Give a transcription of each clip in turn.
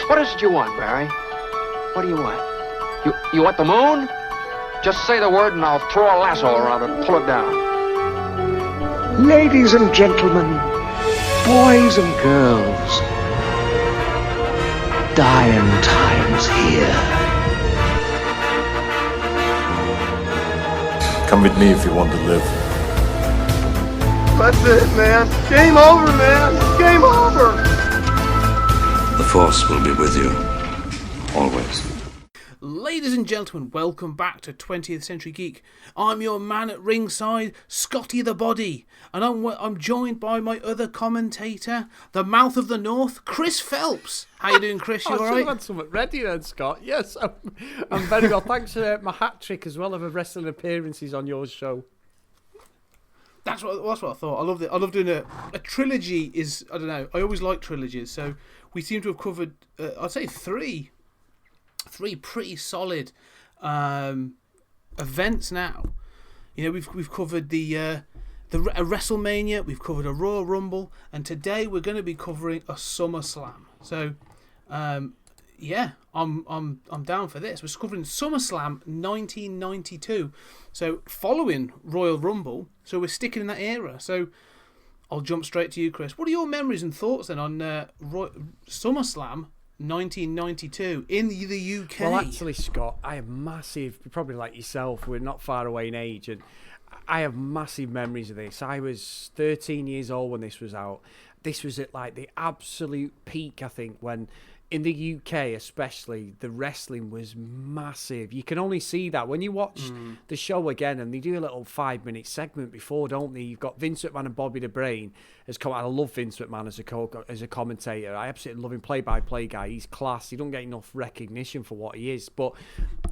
What is it you want, Barry? What do you want? You want the moon? Just say the word and I'll throw a lasso around it and pull it down. Ladies and gentlemen, boys and girls, dying times here. Come with me if you want to live. That's it, man. Game over, man. Game over. The Force will be with you, always. Ladies and gentlemen, welcome back to 20th Century Geek. I'm your man at ringside, Scotty the Body, and I'm joined by my other commentator, the Mouth of the North, Chris Phelps. How you doing, Chris? You all right? I should have had something ready then, Scott. Yes, I'm very well. Thanks for my hat trick as well of wrestling appearances on your show. That's what I thought. I love it. I love doing a trilogy. I don't know. I always like trilogies. So we seem to have covered, I'd say three pretty solid events now. You know, we've covered a WrestleMania, we've covered a Royal Rumble, and today we're going to be covering a SummerSlam. So, yeah, I'm down for this. We're covering SummerSlam 1992. So following Royal Rumble, so we're sticking in that era. So I'll jump straight to you, Chris. What are your memories and thoughts then on SummerSlam 1992 in the UK? Well, actually, Scott, I have massive, probably like yourself, we're not far away in age, and I have massive memories of this. I was 13 years old when this was out. This was at like the absolute peak, I think, when in the UK especially, the wrestling was massive. You can only see that when you watch the show again, and they do a little 5-minute segment before, don't they? You've got Vince McMahon and Bobby the Brain as I love Vince McMahon as a commentator. I absolutely love him, play-by-play guy. He's class. He don't get enough recognition for what he is. But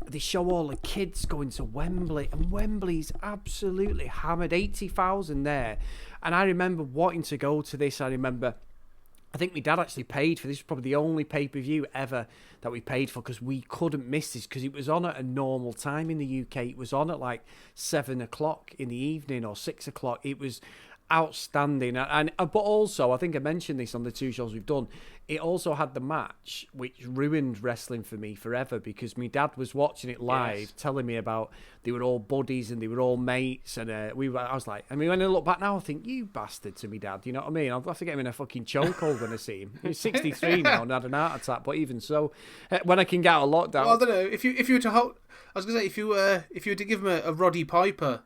they show all the kids going to Wembley, and Wembley's absolutely hammered. 80,000 there. And I remember wanting to go to this. I think my dad actually paid for this. Probably the only pay-per-view ever that we paid for, because we couldn't miss this because it was on at a normal time in the UK. It was on at like 7 o'clock in the evening or 6 o'clock. It was outstanding. But also, I think I mentioned this on the two shows we've done, it also had the match which ruined wrestling for me forever, because my dad was watching it live, telling me about they were all buddies and they were all mates, and I was like, when I look back now, I think, you bastard, to me dad, you know what I mean? I'll have to get him in a fucking chokehold when I see him. He's 63 now and had an heart attack, but even so, when I can get out of lockdown. Well, I don't know, if you were to hold, I was gonna say, if you were to give him a Roddy Piper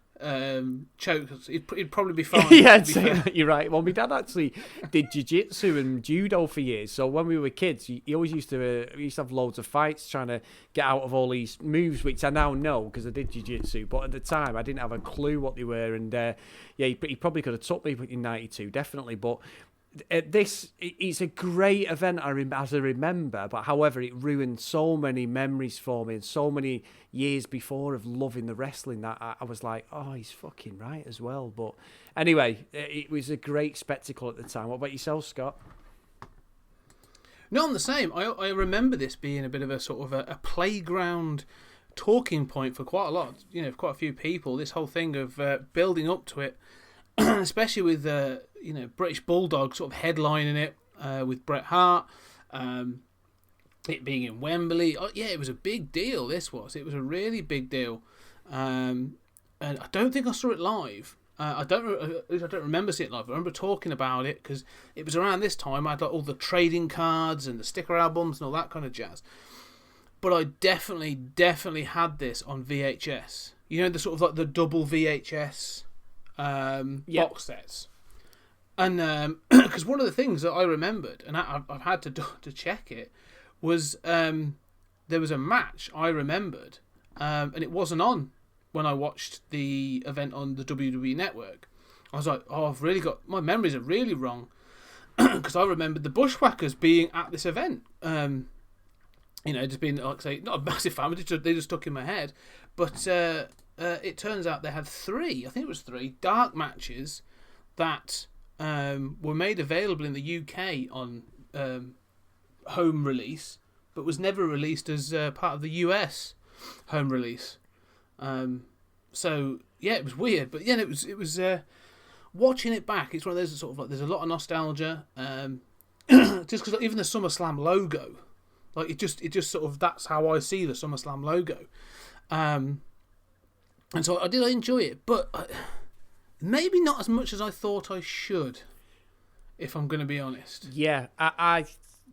choke, it'd probably be fine. Yeah, you're right. Well, my dad actually did jiu-jitsu and judo for years, so when we were kids, he always used to have loads of fights trying to get out of all these moves, which I now know because I did jiu-jitsu, but at the time I didn't have a clue what they were, and he probably could have took me in 92, definitely. But it's a great event as I remember, but however, it ruined so many memories for me, and so many years before of loving the wrestling that I was like, oh, he's fucking right as well. But anyway, it was a great spectacle at the time. What about yourself, Scott? No, I'm the same. I remember this being a bit of a sort of a playground talking point for quite a lot, for quite a few people. This whole thing of building up to it, especially with British Bulldog sort of headlining it with Bret Hart, it being in Wembley. Oh, yeah, it was a big deal. It was a really big deal, and I don't think I saw it live. I don't remember seeing it live. I remember talking about it because it was around this time I had like all the trading cards and the sticker albums and all that kind of jazz. But I definitely had this on VHS. You know, the sort of like the double VHS box sets. And because one of the things that I remembered, and I've had to check it, was there was a match I remembered, and it wasn't on when I watched the event on the WWE Network. I was like, oh, my memories are really wrong, because I remembered the Bushwhackers being at this event. Just being, like, say, not a massive fan, but they just stuck in my head. But it turns out they had three dark matches that were made available in the UK on home release, but was never released as part of the US home release. So yeah, it was weird, but yeah, it was watching it back. It's one of those sort of like there's a lot of nostalgia, just because even the SummerSlam logo Like it just sort of, that's how I see the SummerSlam logo. And so I enjoy it, but maybe not as much as I thought I should, if I'm going to be honest. Yeah,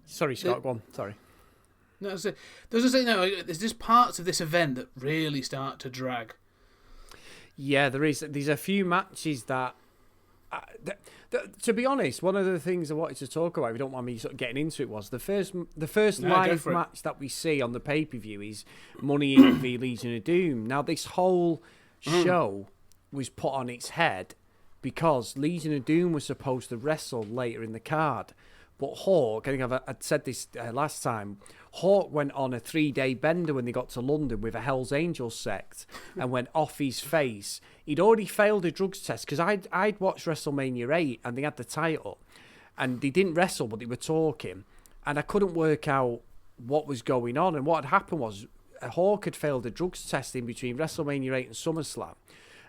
sorry, Scott, go on. Sorry. No, there's just parts of this event that really start to drag. Yeah, there's a few matches that, to be honest, one of the things I wanted to talk about, if you don't mind me sort of getting into it, was the first live match that we see on the pay-per-view is Money Inc. v Legion of Doom. Now, this whole show was put on its head because Legion of Doom was supposed to wrestle later in the card. But Hawk, I think I'd said this last time, Hawk went on a 3-day bender when they got to London with a Hell's Angels sect and went off his face. He'd already failed a drugs test because I'd watched WrestleMania 8 and they had the title and they didn't wrestle but they were talking and I couldn't work out what was going on. And what had happened was Hawk had failed a drugs test in between WrestleMania 8 and SummerSlam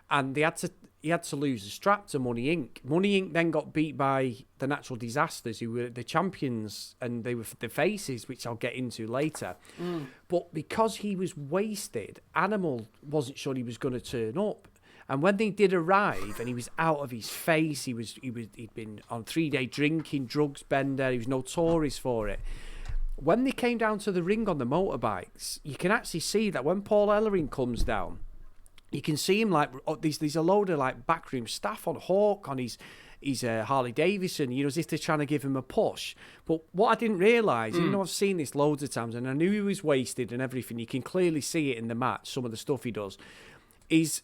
and he had to lose the strap to Money Inc. Money Inc. then got beat by the Natural Disasters, who were the champions, and they were the faces, which I'll get into later. But because he was wasted, Animal wasn't sure he was going to turn up. And when they did arrive, and he was out of his face, he'd been on 3-day drinking, drugs bender. He was notorious for it. When they came down to the ring on the motorbikes, you can actually see that when Paul Ellering comes down, you can see him like there's a load of like backroom staff on Hawk on his Harley Davidson, as if they're trying to give him a push. But what I didn't realise, even though I've seen this loads of times and I knew he was wasted and everything, you can clearly see it in the match, some of the stuff he does, is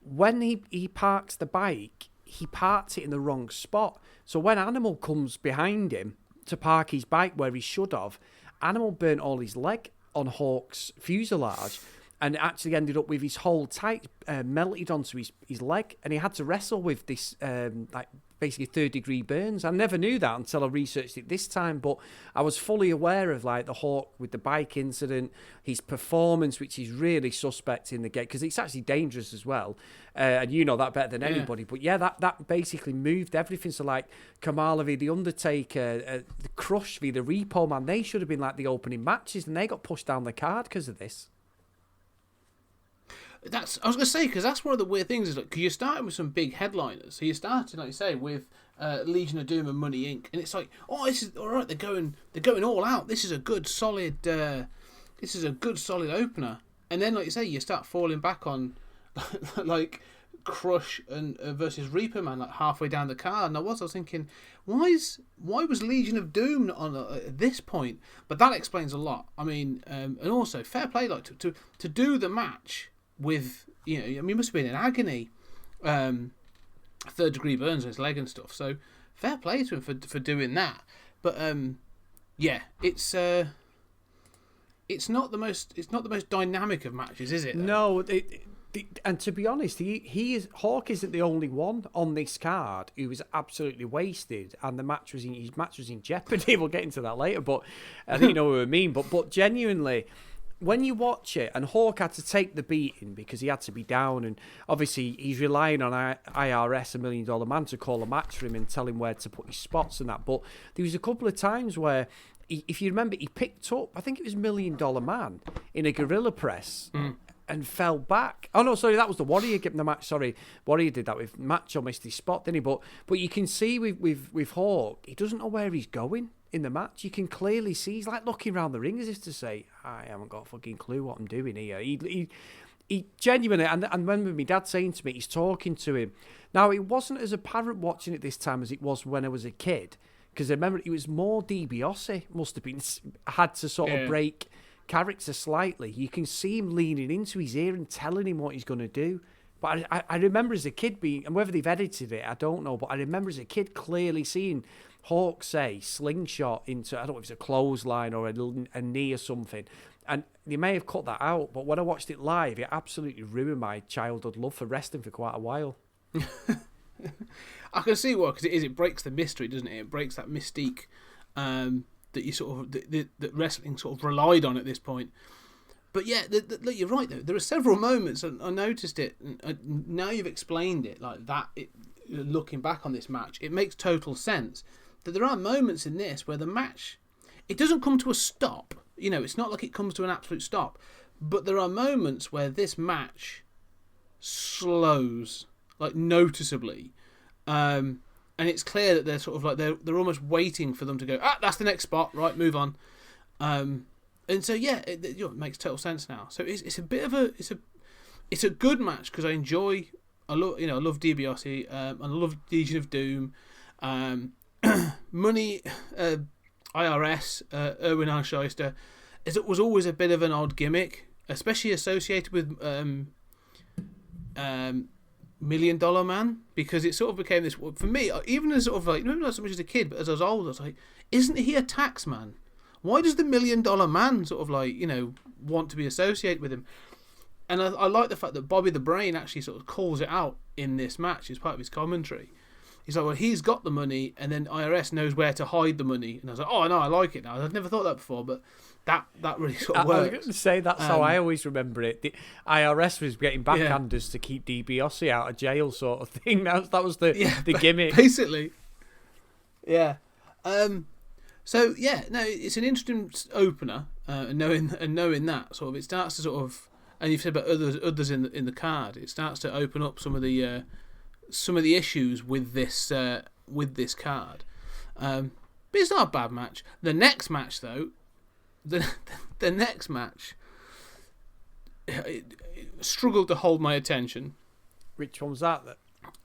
when he parks the bike, he parks it in the wrong spot. So when Animal comes behind him to park his bike where he should have, Animal burnt all his leg on Hawk's fuselage and actually ended up with his whole tight melted onto his leg, and he had to wrestle with this basically 3rd-degree burns. I never knew that until I researched it this time, but I was fully aware of like the Hawk with the bike incident, his performance, which is really suspect in the game because it's actually dangerous as well, and you know that better than anybody. But yeah, that basically moved everything. So like Kamala v the Undertaker, the Crush v the Repo Man, they should have been like the opening matches, and they got pushed down the card because of this. I was going to say, because that's one of the weird things, is because you're starting with some big headliners. So you're starting, like you say, with Legion of Doom and Money Inc. And it's like, this is all right. They're going all out. This is a good solid opener. And then, like you say, you start falling back on like Crush and versus Reaper Man like halfway down the card. And I was thinking, why was Legion of Doom not on at this point? But that explains a lot. I mean, and also fair play, like to do the match with, he must have been in agony, 3rd-degree burns on his leg and stuff. So fair play to him for doing that. But it's not the most dynamic of matches, is it? No, and to be honest, Hawk isn't the only one on this card who was absolutely wasted, and his match was in jeopardy. We'll get into that later, but I think you know what I mean. But genuinely, when you watch it, and Hawk had to take the beating because he had to be down, and obviously he's relying on IRS, $1 Million Man, to call a match for him and tell him where to put his spots and that. But there was a couple of times where, if you remember, he picked up, I think it was $1 Million Man in a gorilla press and fell back. Oh no, sorry, that was the Warrior giving the match. Sorry, Warrior did that with Macho, missed his spot, didn't he? But you can see with Hawk, he doesn't know where he's going in the match. You can clearly see he's like looking around the ring as if to say, I haven't got a fucking clue what I'm doing here. He genuinely, and I remember my dad saying to me, he's talking to him. Now, it wasn't as apparent watching it this time as it was when I was a kid, because I remember it was more DiBiase must have been had to sort of break character slightly. You can see him leaning into his ear and telling him what he's going to do. But I remember as a kid being, and whether they've edited it, I don't know, but I remember as a kid clearly seeing Hawk say slingshot into, I don't know if it's a clothesline or a knee or something. And they may have cut that out, but when I watched it live, it absolutely ruined my childhood love for wrestling for quite a while. I can see why, because it breaks the mystery, doesn't it? It breaks that mystique that you sort of that wrestling sort of relied on at this point. But yeah, look, you're right though. There are several moments, and I noticed it. And now you've explained it like that. Looking back on this match, it makes total sense that there are moments in this where the match, it doesn't come to a stop, You know, it's not like it comes to an absolute stop. But there are moments where this match slows, like, noticeably. And it's clear that they're sort of like, they're almost waiting for them to go, that's the next spot, right, move on. And so, yeah, it makes total sense now. So it's a bit of it's a good match because I love DiBiase, and I love Legion of Doom, Money, IRS, Erwin Arsheister. It was always a bit of an odd gimmick, especially associated with $1 Million Man, because it sort of became this, for me, even as sort of like, maybe not so much as a kid, but as I was older, I was like, isn't he a tax man? Why does the $1 Million Man sort of like, want to be associated with him? And I like the fact that Bobby the Brain actually sort of calls it out in this match as part of his commentary. He's like, well, he's got the money, and then IRS knows where to hide the money. And I was like, oh, no, I like it now. I've never thought that before, but that really sort of works. I was going to say, that's how I always remember it. The IRS was getting backhanders to keep DiBiase out of jail sort of thing. That was the gimmick. Basically. Yeah. So, yeah, no, it's an interesting opener, and knowing that, sort of, it starts to sort of, and you've said about others in the card, it starts to open up some of the issues with this card. But it's not a bad match. The next match, though, the next match, it struggled to hold my attention. Which one was that?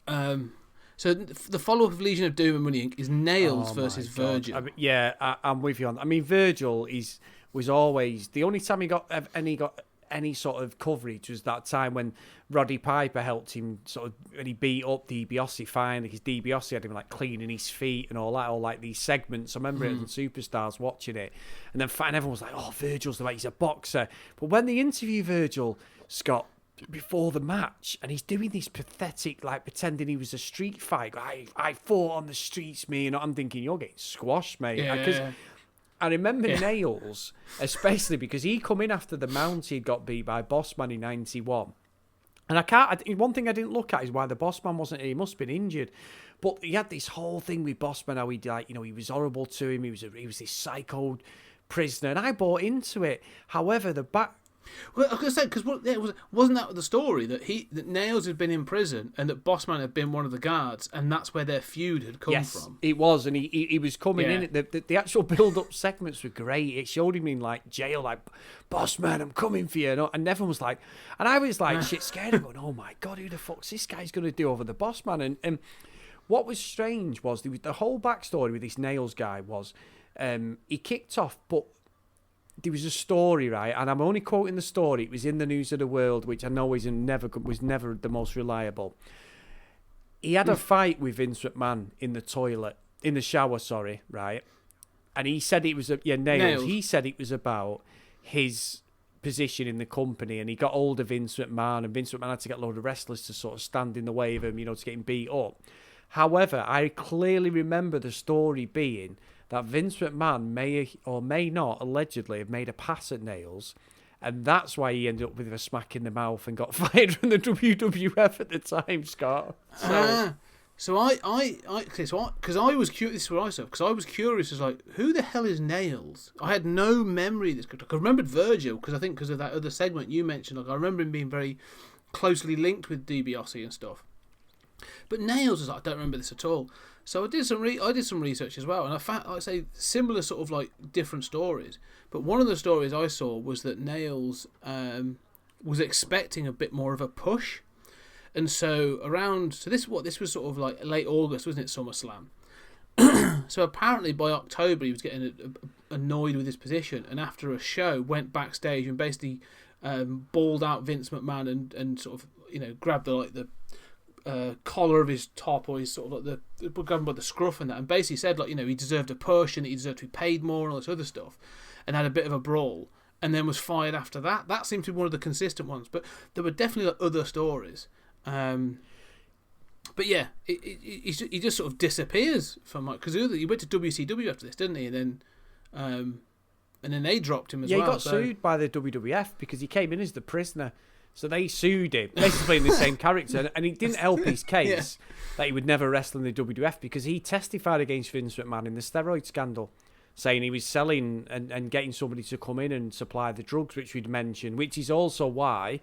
So the follow-up of Legion of Doom and Money Inc. is Nails versus Virgil. I'm with you on that. I mean, Virgil was always, the only time he got any sort of coverage was that time when Roddy Piper helped him sort of, and he beat up DiBiase fine, because DiBiase had him like cleaning his feet and all that, all like these segments. I remember it on Superstars watching it, and then everyone was like, oh, Virgil's the way, he's a boxer. But when they interview Virgil, Scott, before the match, and he's doing this pathetic, like pretending he was a street fight. I fought on the streets, me, and I'm thinking, you're getting squashed, mate. Yeah. I remember Nails, especially because he come in after the mount he'd got beat by Bossman in 91. And one thing I didn't look at is why the Bossman wasn't, he must have been injured. But he had this whole thing with Bossman, how he was horrible to him, he was this psycho prisoner, and I bought into it. However, Well, I was going to say, because wasn't that the story, that Nails had been in prison and that Bossman had been one of the guards, and that's where their feud had come from? It was, and he was coming in. The actual build-up segments were great. It showed him in like jail, like, Bossman, I'm coming for you, and everyone was like, and I was like shit scared, going, oh my god, who the fuck's this guy's going to do over the Bossman? And what was strange was the whole backstory with this Nails guy was he kicked off, but there was a story, right? And I'm only quoting the story. It was in the News of the World, which I know was never the most reliable. He had a fight with Vince McMahon in the shower, right? And he said it was Nails. He said it was about his position in the company, and he got hold of Vince McMahon, and Vince McMahon had to get a load of wrestlers to sort of stand in the way of him, to get him beat up. However, I clearly remember the story being that Vince McMahon may or may not allegedly have made a pass at Nails, and that's why he ended up with a smack in the mouth and got fired from the WWF at the time, Scott. Because I was curious. This is what I saw. Because I was curious, as like, who the hell is Nails? I had no memory of this. I remembered Virgil because of that other segment you mentioned. Like, I remember him being very closely linked with DiBiase and stuff. But Nails was like, I don't remember this at all. So I did some research as well, and I found, like I say, similar sort of like different stories. But one of the stories I saw was that Nails was expecting a bit more of a push, and so this was sort of like late August, wasn't it? SummerSlam. So apparently by October he was getting annoyed with his position, and after a show went backstage and basically bawled out Vince McMahon and sort of grabbed the collar of his top, or his sort of like grabbed him by the scruff and that, and basically said he deserved a push and he deserved to be paid more and all this other stuff, and had a bit of a brawl, and then was fired after that. That seemed to be one of the consistent ones, but there were definitely other stories. But yeah, he just sort of disappears from because he went to WCW after this, didn't he? And then they dropped him as well. Yeah, he got sued by the WWF because he came in as the prisoner. So they sued him, basically playing the same character, and it didn't help his case that he would never wrestle in the WWF because he testified against Vince McMahon in the steroid scandal. saying he was selling and getting somebody to come in and supply the drugs, which we'd mentioned, which is also why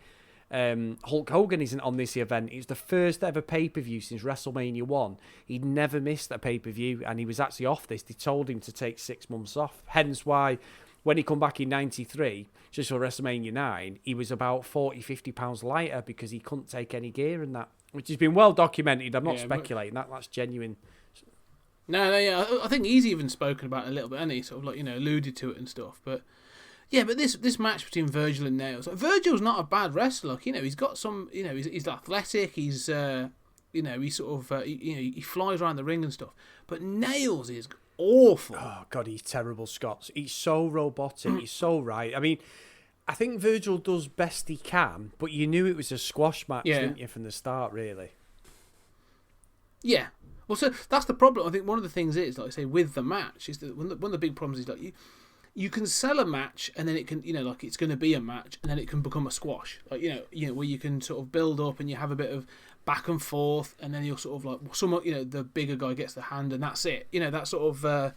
Hulk Hogan isn't on this event. It's the first ever pay-per-view since WrestleMania 1. He'd never missed a pay-per-view, and he was actually off this. They told him to take 6 months off. Hence why when he come back in 93, just for WrestleMania 9, he was about 40, 50 pounds lighter because he couldn't take any gear and that, which has been well documented. I'm not speculating. That's genuine. No, yeah, I think he's even spoken about it a little bit, and he sort of like, alluded to it and stuff, but... Yeah, but this match between Virgil and Nails, Virgil's not a bad wrestler. Like, he's got some, he's athletic. He's, he sort of, he flies around the ring and stuff. But Nails is awful. Oh God, he's terrible, Scott. He's so robotic. He's so right. I mean, I think Virgil does best he can, but you knew it was a squash match, didn't you, from the start, really? Yeah. Well, so that's the problem. I think one of the things is, like I say, with the match, is that one of the big problems is like you can sell a match and then it can, like it's going to be a match and then it can become a squash. Like, where you can sort of build up and you have a bit of back and forth and then you're sort of like, the bigger guy gets the hand and that's it. That sort of,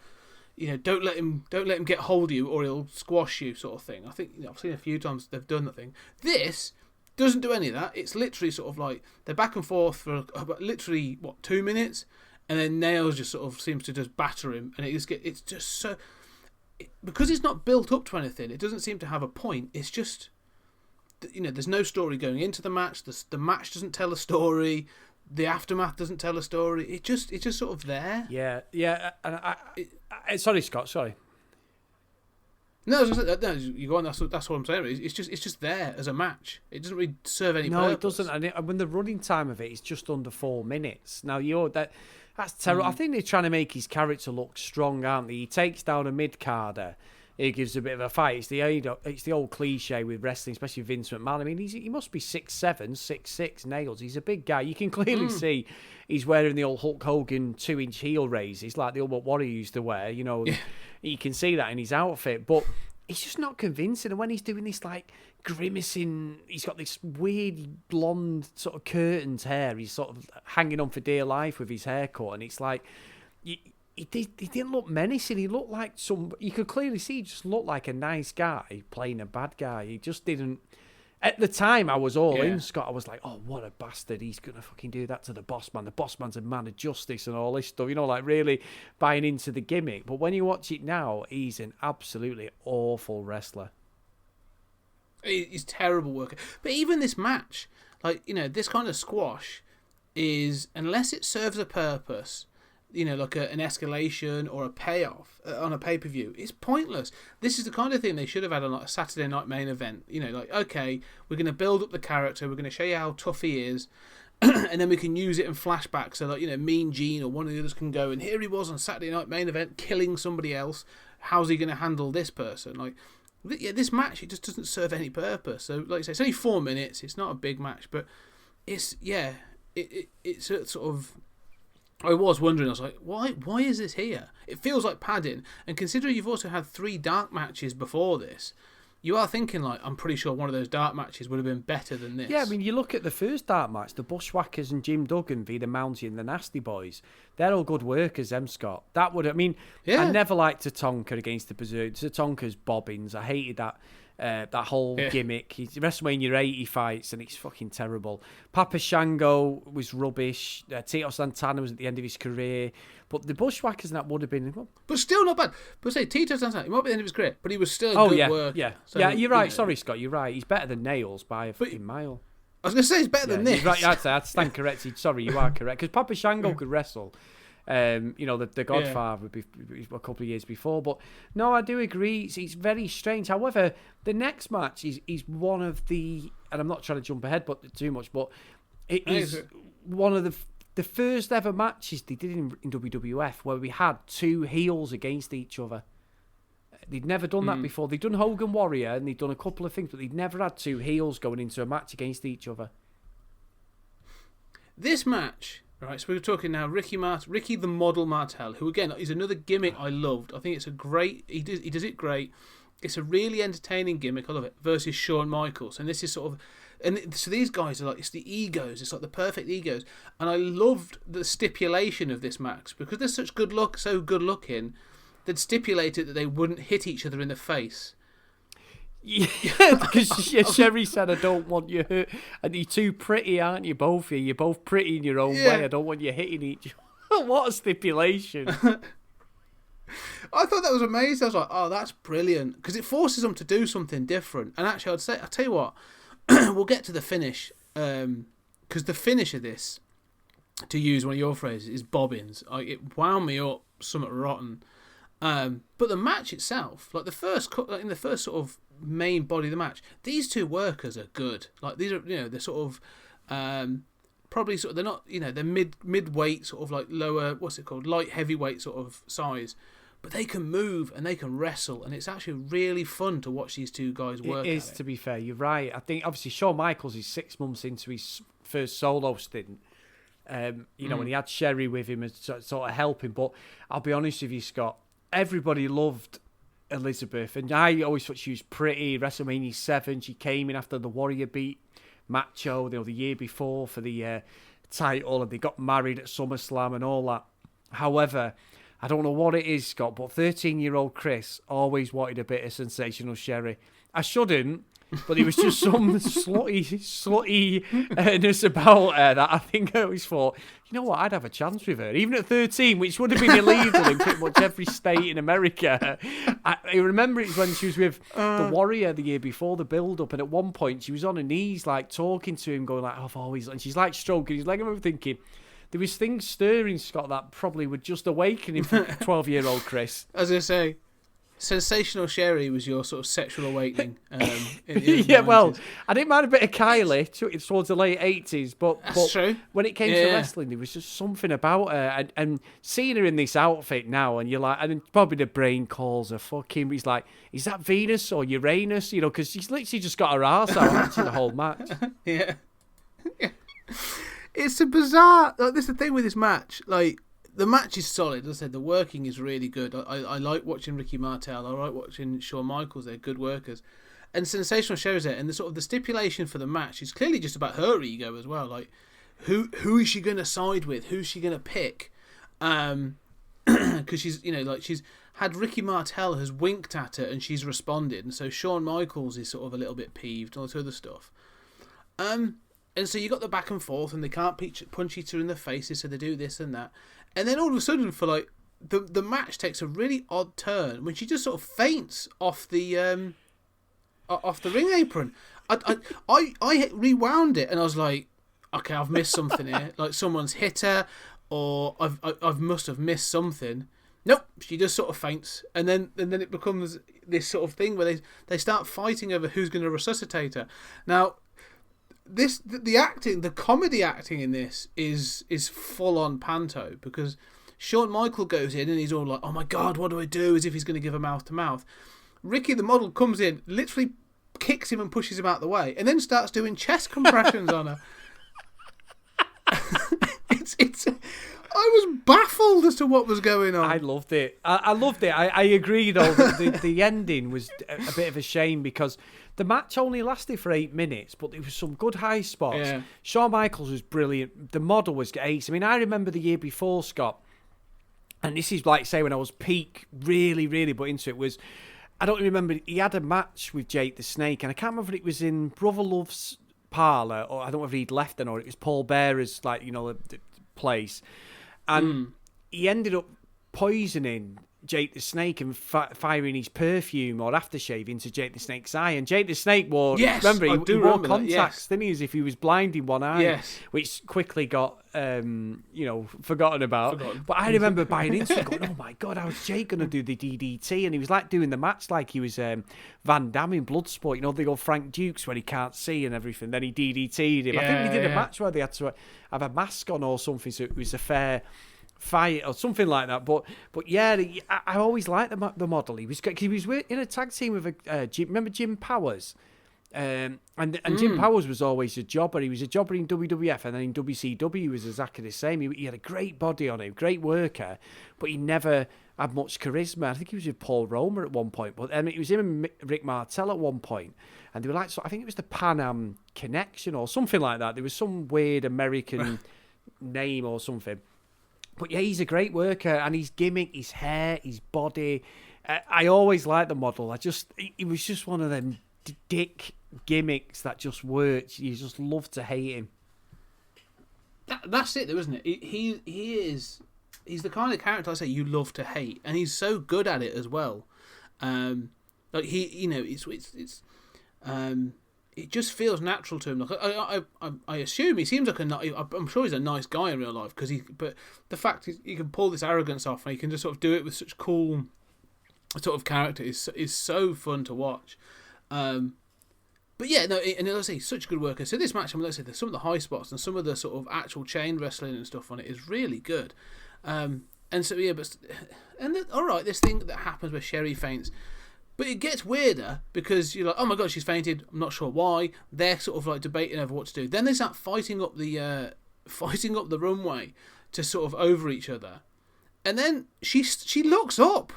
don't let him get hold of you or he'll squash you sort of thing. I think, I've seen a few times they've done that thing. This doesn't do any of that. It's literally sort of like they're back and forth for literally, 2 minutes? And then Nails just sort of seems to just batter him and it's just so... Because it's not built up to anything, it doesn't seem to have a point. It's just, there's no story going into the match. The match doesn't tell a story. The aftermath doesn't tell a story. It's just sort of there. Yeah. And sorry, Scott. Sorry. No, you go on. That's what I'm saying. It's just there as a match. It doesn't really serve any purpose. No, it doesn't. And when the running time of it is just under 4 minutes. Now that's terrible. I think they're trying to make his character look strong, aren't they? He takes down a mid-carder. He gives a bit of a fight. It's the old cliche with wrestling, especially Vince McMahon. I mean, he must be 6'7", 6'6", Nails. He's a big guy. You can clearly see he's wearing the old Hulk Hogan 2-inch heel raises like the Ultimate Warrior used to wear. You can see that in his outfit. But he's just not convincing. And when he's doing this, like, grimacing, he's got this weird blonde sort of curtained hair. He's sort of hanging on for dear life with his haircut. And it's like, he didn't look menacing. He looked like you could clearly see he just looked like a nice guy playing a bad guy. He just didn't. At the time, I was all in, Scott. I was like, oh, what a bastard. He's going to fucking do that to the boss man. The boss man's a man of justice and all this stuff. Like really buying into the gimmick. But when you watch it now, he's an absolutely awful wrestler. He's terrible worker. But even this match, like, this kind of squash is, unless it serves a purpose, like an escalation or a payoff on a pay-per-view, it's pointless. This is the kind of thing they should have had on like a Saturday night main event. Like, okay, we're going to build up the character, we're going to show you how tough he is, and then we can use it in flashback so that, Mean Gene or one of the others can go, and here he was on Saturday night main event killing somebody else. How's he going to handle this person? Like, this match, it just doesn't serve any purpose. So, like I say, it's only 4 minutes. It's not a big match, but it's a sort of... I was wondering, I was like, why is this here? It feels like padding. And considering you've also had 3 dark matches before this, you are thinking, like, I'm pretty sure one of those dark matches would have been better than this. Yeah, I mean, you look at the first dark match, the Bushwhackers and Jim Duggan v. the Mountie and the Nasty Boys. They're all good workers, them, Scott. That would, I mean, I never liked Tatanka against the Berserk. Tatanka's bobbins. I hated that whole gimmick. WrestleMania 80 fights, and it's fucking terrible. Papa Shango was rubbish. Tito Santana was at the end of his career. But the Bushwhackers and that would have been... But still not bad. But say, Tito Santana, he might be at the end of his career, but he was still a good worker. Yeah, so, you're right. Sorry, Scott, you're right. He's better than Nails by a fucking mile. I was going to say he's better than this. Right, I'd stand corrected. Sorry, you are correct. Because Papa Shango could wrestle. The Godfather would be a couple of years before. But no, I do agree. It's very strange. However, the next match is one of the... And I'm not trying to jump ahead too much, but it is one of the first ever matches they did in WWF where we had 2 heels against each other. They'd never done that before. They'd done Hogan Warrior and they'd done a couple of things, but they'd never had 2 heels going into a match against each other. This match, right, so we're talking now Ricky the Model Martel, who again is another gimmick I loved. I think it's a great, he does it great. It's a really entertaining gimmick, I love it, versus Shawn Michaels. And this is sort of, and so these guys are like, it's the egos, it's like the perfect egos. And I loved the stipulation of this match because they're so good looking. they'd stipulated that they wouldn't hit each other in the face. Yeah, because Sherry said, I don't want you hurt. And you're too pretty, aren't you, both of you? You're both pretty in your own way. I don't want you hitting each other. What a stipulation. I thought that was amazing. I was like, oh, that's brilliant. Because it forces them to do something different. And actually, I'll tell you what, we'll get to the finish. Because the finish of this, to use one of your phrases, is bobbins. It wound me up somewhat rotten. But the match itself, like in the first sort of main body of the match, these two workers are good. Like these are, they're sort of probably sort of, they're not, they're mid-weight, sort of like lower, light heavyweight sort of size. But they can move and they can wrestle, and it's actually really fun to watch these two guys work. It is, to be fair. You're right. I think obviously Shawn Michaels is 6 months into his first solo stint. When he had Sherry with him and sort of helping. But I'll be honest with you, Scott. Everybody loved Elizabeth, and I always thought she was pretty. WrestleMania 7, she came in after the Warrior beat Macho, the year before for the title, and they got married at SummerSlam and all that. However, I don't know what it is, Scott, but 13-year-old Chris always wanted a bit of sensational Sherry. I shouldn't, but there was just some slutty-ness about her that I think I always thought, you know what, I'd have a chance with her. Even at 13, which would have been illegal in pretty much every state in America. I remember it when she was with the Warrior the year before the build-up, and at one point she was on her knees, like, talking to him, going like, I've always... And she's, like, stroking his leg. I remember thinking... There was things stirring, Scott, that probably would just awaken him from 12-year-old Chris. As I say, sensational Sherry was your sort of sexual awakening. Yeah, well, I didn't mind a bit of Kylie towards the late 80s, but true. When it came to wrestling, there was just something about her. And seeing her in this outfit now, and you're like, and probably the brain calls her fucking, he's like, is that Venus or Uranus? Because she's literally just got her arse out actually the whole match. Yeah. It's a bizarre... Like, this is the thing with this match. Like, the match is solid. As I said, the working is really good. I like watching Ricky Martel. I like watching Shawn Michaels. They're good workers. And Sensational Sherry's there. And the stipulation for the match is clearly just about her ego as well. Like, who is she going to side with? Who's she going to pick? Because she's, she's had Ricky Martel has winked at her and she's responded. And so Shawn Michaels is sort of a little bit peeved. All this other stuff. And so you got the back and forth, and they can't punch each other in the faces, so they do this and that. And then all of a sudden, for like the match takes a really odd turn when she just sort of faints off the ring apron. I rewound it, and I was like, okay, I've missed something here. Like someone's hit her, or I've must have missed something. Nope, she just sort of faints, and then it becomes this sort of thing where they start fighting over who's going to resuscitate her. Now. The comedy acting in this is full on panto, because Shawn Michael goes in and he's all like, oh my god, what do I do, as if he's going to give a mouth to mouth. Ricky the model comes in, literally kicks him and pushes him out the way, and then starts doing chest compressions on her. It's I was baffled as to what was going on. I loved it. I loved it. I agree, though, that the ending was a bit of a shame, because the match only lasted for 8 minutes, but there was some good high spots. Yeah. Shawn Michaels was brilliant. The model was ace. I mean, I remember the year before, Scott, and this is like, say, when I was peak, really, really but into it, was... I don't remember, he had a match with Jake the Snake, and I can't remember if it was in Brother Love's parlour, or I don't know if he'd left then, or it was Paul Bearer's, the place. And he ended up poisoning Jake the Snake and firing his perfume or aftershave into Jake the Snake's eye. And Jake the Snake wore, he wore contacts, didn't he, as if he was blind in one eye, which quickly got, forgotten about. But I remember buying into it, going, oh my God, how's Jake going to do the DDT? And he was like doing the match like he was Van Damme in Bloodsport, the old Frank Dukes when he can't see and everything. Then he DDT'd him. I think they did a match where they had to have a mask on or something, so it was a fair fight or something like that. But yeah, I always liked the model. He was in a tag team with remember Jim Powers? And Jim Powers was always a jobber. He was a jobber in WWF, and then in WCW he was exactly the same. He had a great body on him, great worker, but he never had much charisma. I think he was with Paul Romer at one point, but it was him and Rick Martel at one point, and they were like, I think it was the Pan Am Connection or something like that. There was some weird American name or something. But yeah, he's a great worker, and his gimmick, his hair, his body. I always liked the model. He was just one of them dick gimmicks that just worked. You just love to hate him. That's it, though, isn't it? He's the kind of character I say you love to hate, and he's so good at it as well. Like it just feels natural to him. Like I assume he seems like I'm sure he's a nice guy in real life but the fact he can pull this arrogance off and he can just sort of do it with such cool sort of character is so fun to watch. But yeah, no, and let's say such a good worker. So this match, let's say there's some of the high spots and some of the sort of actual chain wrestling and stuff on it is really good. And so yeah, all right, this thing that happens where Sherry faints, but it gets weirder because you're like, oh my god, she's fainted. I'm not sure why. They're sort of like debating over what to do. Then they start fighting up the runway to sort of over each other, and then she looks up,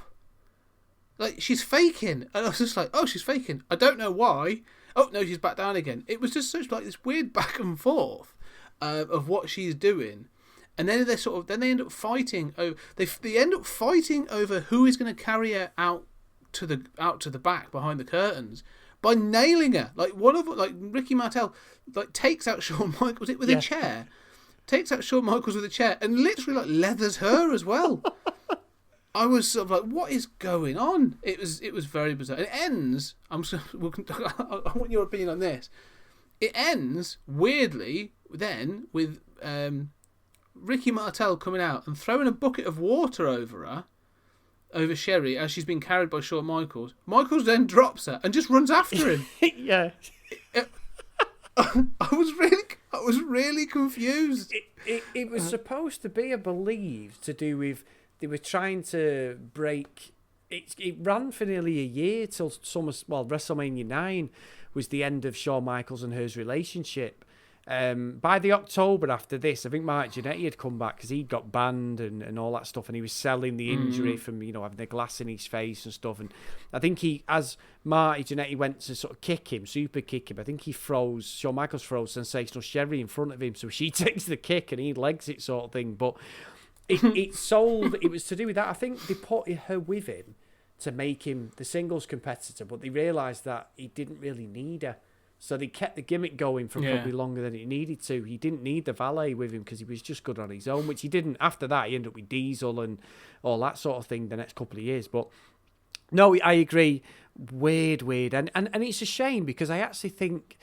like she's faking, and I was just like, oh, she's faking. I don't know why. Oh no, she's back down again. It was just such like this weird back and forth of what she's doing, and then they end up fighting. They end up fighting over who is going to carry her out to the back behind the curtains by nailing her. Like Ricky Martel takes out Shawn Michaels with a chair, takes out Shawn Michaels with a chair, and literally like leathers her as well. I was sort of like, what is going on? It was very bizarre. It ends. I want your opinion on this. It ends weirdly then with Ricky Martel coming out and throwing a bucket of water over Sherry as she's being carried by Shawn Michaels. Michaels then drops her and just runs after him. Yeah. I was really confused. It was supposed to be, I believe, to do with they were trying to break. It ran for nearly a year till WrestleMania 9 was the end of Shawn Michaels and her relationship. By the October after this, I think Mark Jannetty had come back because he'd got banned and all that stuff, and he was selling the injury from having the glass in his face and stuff. And I think as Marty Jannetty went to sort of super kick him, I think Shawn Michaels throws Sensational Sherry in front of him, so she takes the kick and he legs it sort of thing. But it was to do with that. I think they put her with him to make him the singles competitor, but they realised that he didn't really need her. So they kept the gimmick going for probably longer than it needed to. He didn't need the valet with him because he was just good on his own, which he didn't. After that, he ended up with Diesel and all that sort of thing the next couple of years. But no, I agree. Weird. And it's a shame because I actually think,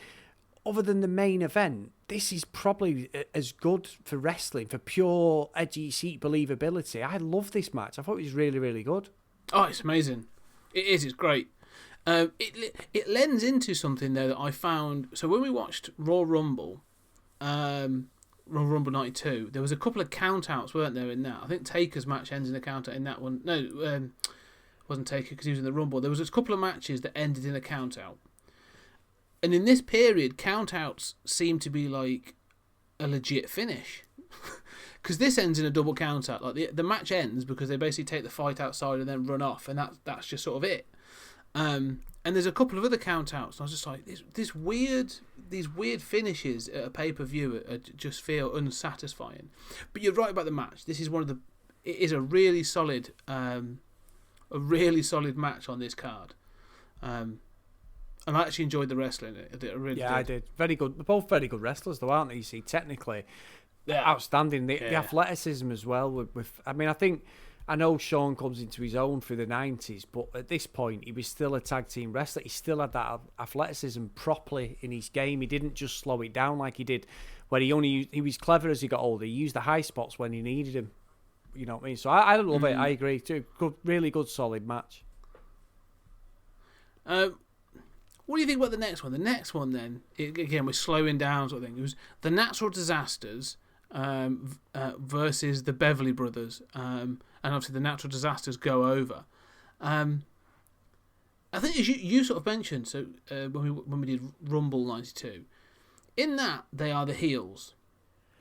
other than the main event, this is probably as good for wrestling, for pure edgy seat believability. I love this match. I thought it was really, really good. Oh, it's amazing. It is. It's great. It lends into something though that I found. So when we watched Raw Rumble 92, there was a couple of countouts, weren't there? In that, I think Taker's match ends in a countout in that one. No, wasn't Taker because he was in the Rumble. There was a couple of matches that ended in a countout, and in this period, countouts seem to be like a legit finish. Because this ends in a double countout. Like the match ends because they basically take the fight outside and then run off, and that's just sort of it. And there's a couple of other countouts, and I was just like, these weird finishes at a pay-per-view just feel unsatisfying. But you're right about the match. This is it is a really solid match on this card. And I actually enjoyed the wrestling. I did. Very good. They're both very good wrestlers, though, aren't they? You see, technically, outstanding. The athleticism as well. I know Shawn comes into his own through the 90s, but at this point, he was still a tag team wrestler. He still had that athleticism properly in his game. He didn't just slow it down like he did when he was clever as he got older. He used the high spots when he needed him. You know what I mean? So I love it. I agree too. Good, really good, solid match. What do you think about the next one? The next one, then, again, we're slowing down sort of thing. It was the Natural Disasters versus the Beverly Brothers. And obviously the Natural Disasters go over. I think as you sort of mentioned, so when we did Rumble 92, in that they are the heels.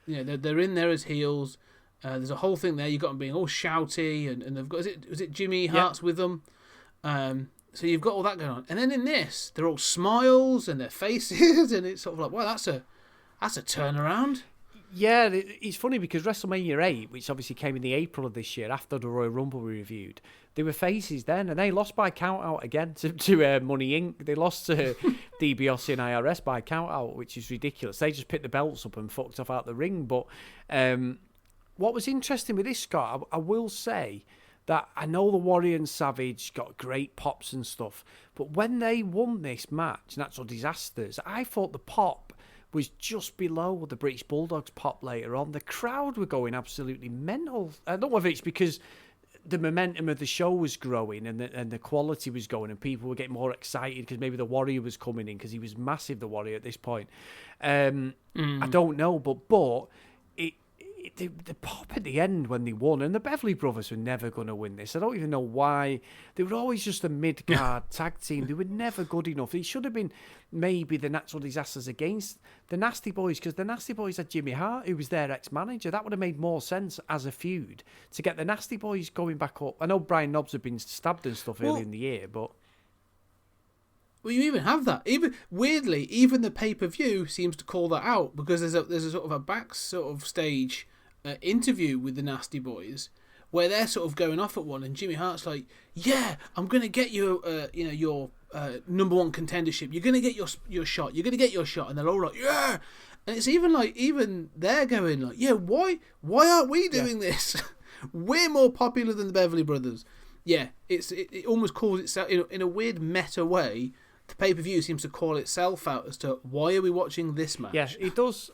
They're in there as heels. There's a whole thing there. You've got them being all shouty, and they've got was it Jimmy Hart's with them. So you've got all that going on, and then in this they're all smiles and their faces, and it's sort of like, wow, that's a turnaround. Yeah, it's funny because WrestleMania 8, which obviously came in the April of this year after the Royal Rumble we reviewed, they were faces then, and they lost by count-out again to Money Inc. They lost to DiBiase and IRS by count-out, which is ridiculous. They just picked the belts up and fucked off out the ring. But what was interesting with this, Scott, I will say that I know the Warrior and Savage got great pops and stuff, but when they won this match, Natural Disasters, I thought the pop was just below the British Bulldogs pop later on. The crowd were going absolutely mental. I don't know if it's because the momentum of the show was growing and the quality was going and people were getting more excited because maybe the Warrior was coming in because he was massive, the Warrior, at this point. I don't know, but the pop at the end when they won, and the Beverly Brothers were never going to win this. I don't even know why. They were always just a mid-card tag team. They were never good enough. It should have been maybe the Natural Disasters against the Nasty Boys, because the Nasty Boys had Jimmy Hart, who was their ex-manager. That would have made more sense as a feud to get the Nasty Boys going back up. I know Brian Knobbs had been stabbed and stuff early in the year, but... Well, you even have that. Even weirdly, even the pay-per-view seems to call that out, because there's a sort of a back sort of stage interview with the Nasty Boys where they're sort of going off at one, and Jimmy Hart's like, "Yeah, I'm gonna get you, your number one contendership. You're gonna get your shot. You're gonna get your shot." And they're all like, "Yeah." And it's even they're going like, "Yeah, why aren't we doing this? We're more popular than the Beverly Brothers." Yeah, it almost calls itself in a weird meta way. The pay-per-view seems to call itself out as to why are we watching this match? Yeah, it does.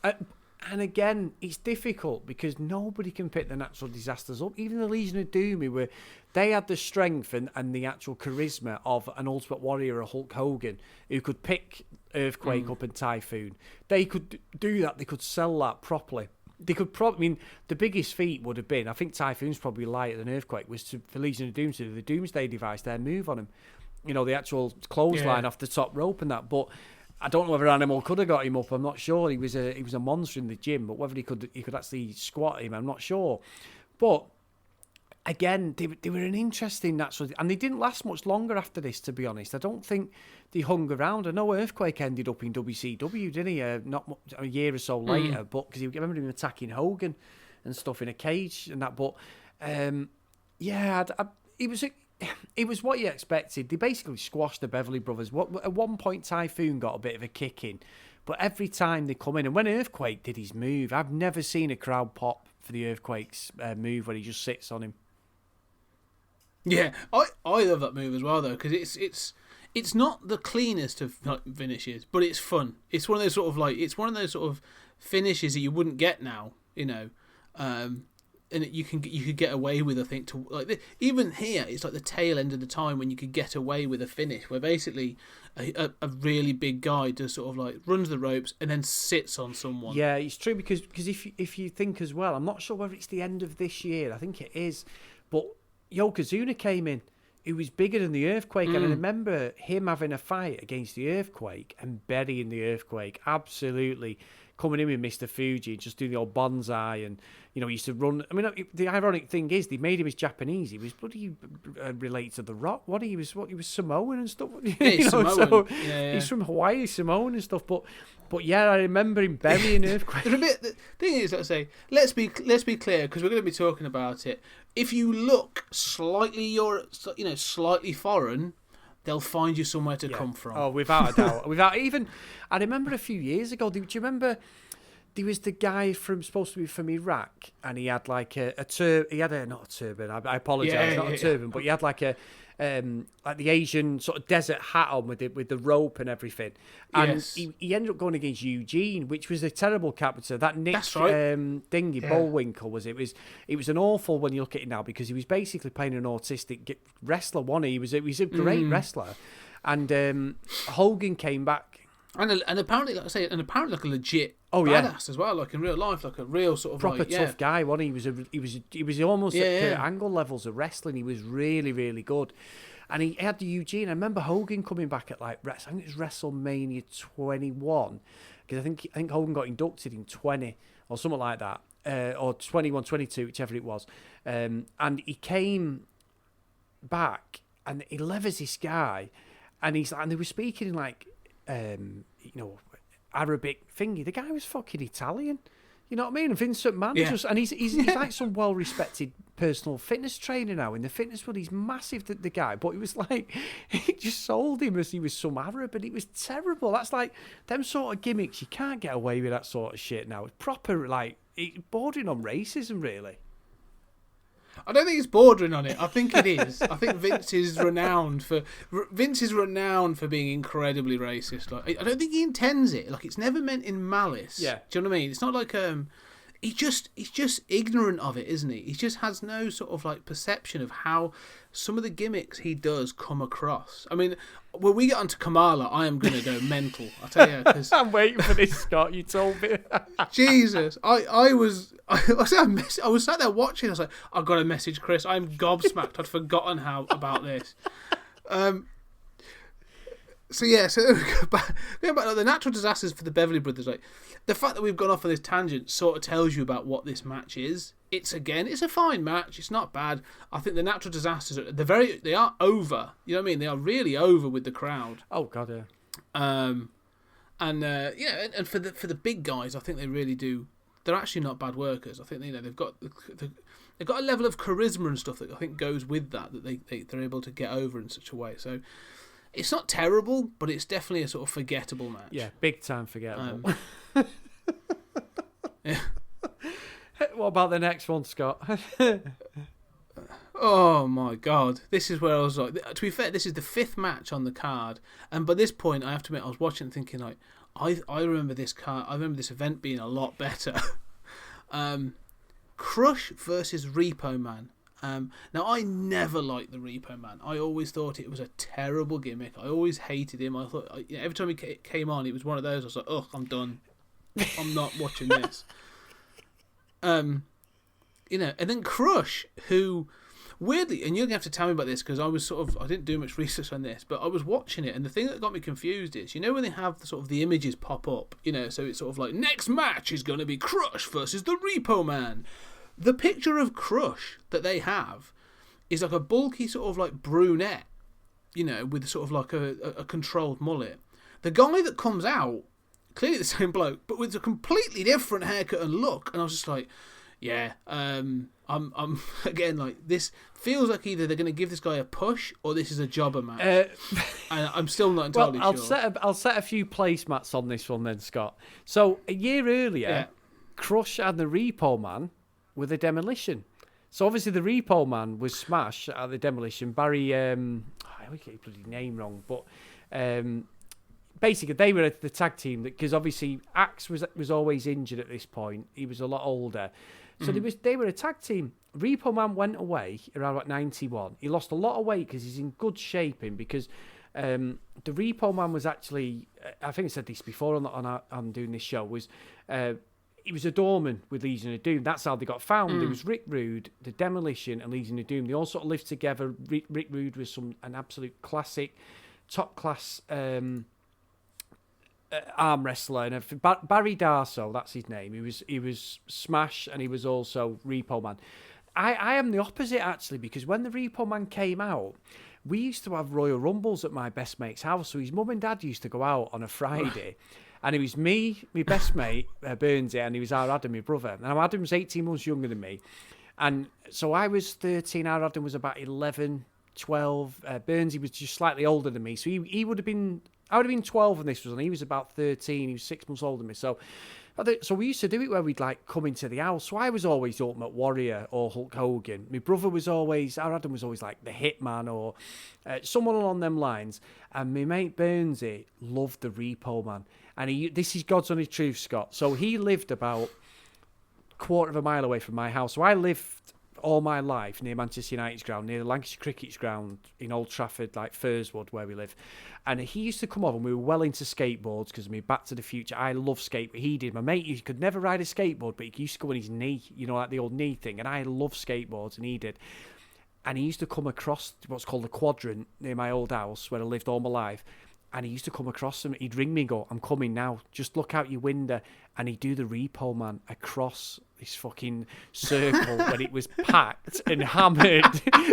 And again, it's difficult because nobody can pick the Natural Disasters up. Even the Legion of Doom, they had the strength and the actual charisma of an Ultimate Warrior or a Hulk Hogan who could pick Earthquake up and Typhoon. They could do that. They could sell that properly. They could probably, the biggest feat would have been, I think Typhoon's probably lighter than Earthquake, was for Legion of Doom to do the Doomsday Device, their move on him. The actual clothesline off the top rope and that. But I don't know whether Animal could have got him up. I'm not sure. He was a monster in the gym, but whether he could actually squat him, I'm not sure. But again, they were an interesting natural, and they didn't last much longer after this. To be honest, I don't think they hung around. I know Earthquake ended up in WCW, didn't he? Not a year or so later, but because I remember him attacking Hogan and stuff in a cage and that. But it was what you expected. They basically squashed the Beverly Brothers. At one point, Typhoon got a bit of a kick in, but every time they come in, and when Earthquake did his move, I've never seen a crowd pop for the Earthquake's move where he just sits on him. Yeah, I love that move as well though, because it's not the cleanest of finishes, but it's fun. It's one of those sort of finishes that you wouldn't get now, and you could get away with, I think, even here it's like the tail end of the time when you could get away with a finish where basically a really big guy just sort of like runs the ropes and then sits on someone. Yeah, it's true because if you think as well, I'm not sure whether it's the end of this year. I think it is, but Yokozuna came in. He was bigger than the Earthquake, and I remember him having a fight against the Earthquake and burying the Earthquake absolutely. Coming in with Mr. Fuji, just doing the old bonsai, and he used to run. I mean, the ironic thing is they made him as Japanese. He was bloody related to The Rock. He was Samoan and stuff. Yeah, he's Samoan. So yeah. He's from Hawaii, Samoan and stuff. But yeah, I remember him burying Earthquake. The thing is, let's be clear, because we're going to be talking about it. If you look slightly foreign, they'll find you somewhere to come from. Oh, without a doubt. I remember a few years ago, do you remember there was the guy supposed to be from Iraq, and he had like not a turban, I apologise, not a turban, but he had like like the Asian sort of desert hat on with the rope and everything. And he ended up going against Eugene, which was a terrible character. That Nick Dingy Bullwinkle was it was an awful when you look at it now, because he was basically playing an autistic wrestler. He was a great wrestler, and Hogan came back. And apparently, like a legit badass as well, like in real life, like a real sort of proper tough guy. He was almost at Kurt Angle levels of wrestling. He was really, really good, and he had the Eugene. I remember Hogan coming back at I think it was WrestleMania 21, because I think Hogan got inducted in 20 or something like that, or 21, 22, whichever it was, and he came back and he levers this guy, and they were speaking in Arabic thingy. The guy was fucking Italian. You know what I mean? Vince McMahon Yeah. just, and he's like some well-respected personal fitness trainer now in the fitness world. He's massive, the guy, but it was like he just sold him as he was some Arab, and it was terrible. That's like them sort of gimmicks. You can't get away with that sort of shit now. It's proper, like, it's bordering on racism, really. I don't think it's bordering on it. I think it is. I think Vince is renowned for being incredibly racist. Like, I don't think he intends it. Like, it's never meant in malice. Yeah. Do you know what I mean? It's not like he's just ignorant of it, isn't he? He just has no sort of like perception of how some of the gimmicks he does come across. I mean, when we get onto Kamala, I am gonna go mental. I tell you, because I'm waiting for this, Scott. You told me. Jesus, I was sat there watching. I was like, I've got to message Chris. I'm gobsmacked. I'd forgotten about this. So going back to the natural disasters for the Beverly Brothers. Like, the fact that we've gone off on this tangent sort of tells you about what this match is. It's a fine match. It's not bad. I think the natural disasters they are over. You know what I mean? They are really over with the crowd. Oh God, yeah. And for the big guys, I think they really do. They're actually not bad workers. I think they've got a level of charisma and stuff that I think goes with that they're able to get over in such a way. So it's not terrible, but it's definitely a sort of forgettable match. Yeah, big time forgettable. Yeah. What about the next one, Scott? Oh my God! This is where I was like. To be fair, this is the 5th match on the card, and by this point, I have to admit, I was watching, thinking like, I remember this card. I remember this event being a lot better. Crush versus Repo Man. Now, I never liked the Repo Man. I always thought it was a terrible gimmick. I always hated him. I thought every time he came on, it was one of those. I was like, oh, I'm done. I'm not watching this. And then Crush, who weirdly, and you're gonna have to tell me about this because I didn't do much research on this, but I was watching it, and the thing that got me confused is, when they have the images pop up, so it's sort of like, next match is going to be Crush versus the Repo Man. The picture of Crush that they have is like a bulky sort of like brunette, with sort of like a controlled mullet. The guy that comes out, clearly the same bloke, but with a completely different haircut and look, and I was just like, yeah, I'm again, like, this feels like either they're going to give this guy a push or this is a jobber match. And I'm still not entirely sure. I'll set a few placemats on this one then, Scott. So a year earlier, Crush and the Repo Man were the Demolition. So obviously the Repo Man was Smash at the Demolition. Barry, I always get his bloody name wrong, but basically they were the tag team because obviously Axe was always injured at this point. He was a lot older. So they were a tag team. Repo Man went away around 91. He lost a lot of weight because he's in good shape because the Repo Man was actually, I think I said this before on doing this show, was he was a doorman with Legion of Doom. That's how they got found. It was Rick Rude, the Demolition, and Legion of Doom. They all sort of lived together. Rick Rude was an absolute classic, top class arm wrestler, and Barry Darso, that's his name. He was Smash, and he was also Repo Man. I am the opposite actually, because when the Repo Man came out, we used to have Royal Rumbles at my best mate's house. So his mum and dad used to go out on a Friday, and it was me, my best mate Burnsy, and he was our Adam, my brother. Now Adam was 18 months younger than me, and so I was 13. Our Adam was about 11, 12. Burnsy was just slightly older than me, so he would have been. I would have been 12 when this was on. He was about 13. He was 6 months older than me. So we used to do it where we'd like come into the house. So I was always Ultimate Warrior or Hulk Hogan. My brother was always, our Adam was always like the Hitman or someone along them lines. And my mate Burnsy loved the Repo Man. And this is God's honest truth, Scott. So he lived about a quarter of a mile away from my house. So I lived all my life near Manchester United's ground, near the Lancashire Cricket's ground in Old Trafford, like Furswood, where we live. And he used to come over, and we were well into skateboards because Back to the Future. I love skate. He did. My mate, he could never ride a skateboard, but he used to go on his knee, like the old knee thing. And I love skateboards, and he did. And he used to come across what's called the Quadrant near my old house where I lived all my life. And he used to come across them. He'd ring me and go, I'm coming now. Just look out your window. And he'd do the Repo Man across fucking circle when it was packed and hammered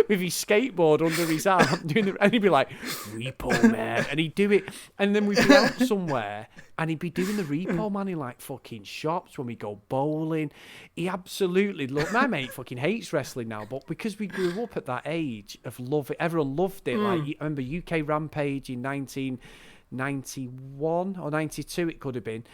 with his skateboard under his arm, and he'd be like, Repo Man, and he'd do it, and then we'd be out somewhere, and he'd be doing the Repo Man in like fucking shops when we go bowling. He absolutely my mate fucking hates wrestling now, but because we grew up at that age of love, everyone loved it. Like I remember UK Rampage in 1991 or 92, it could have been,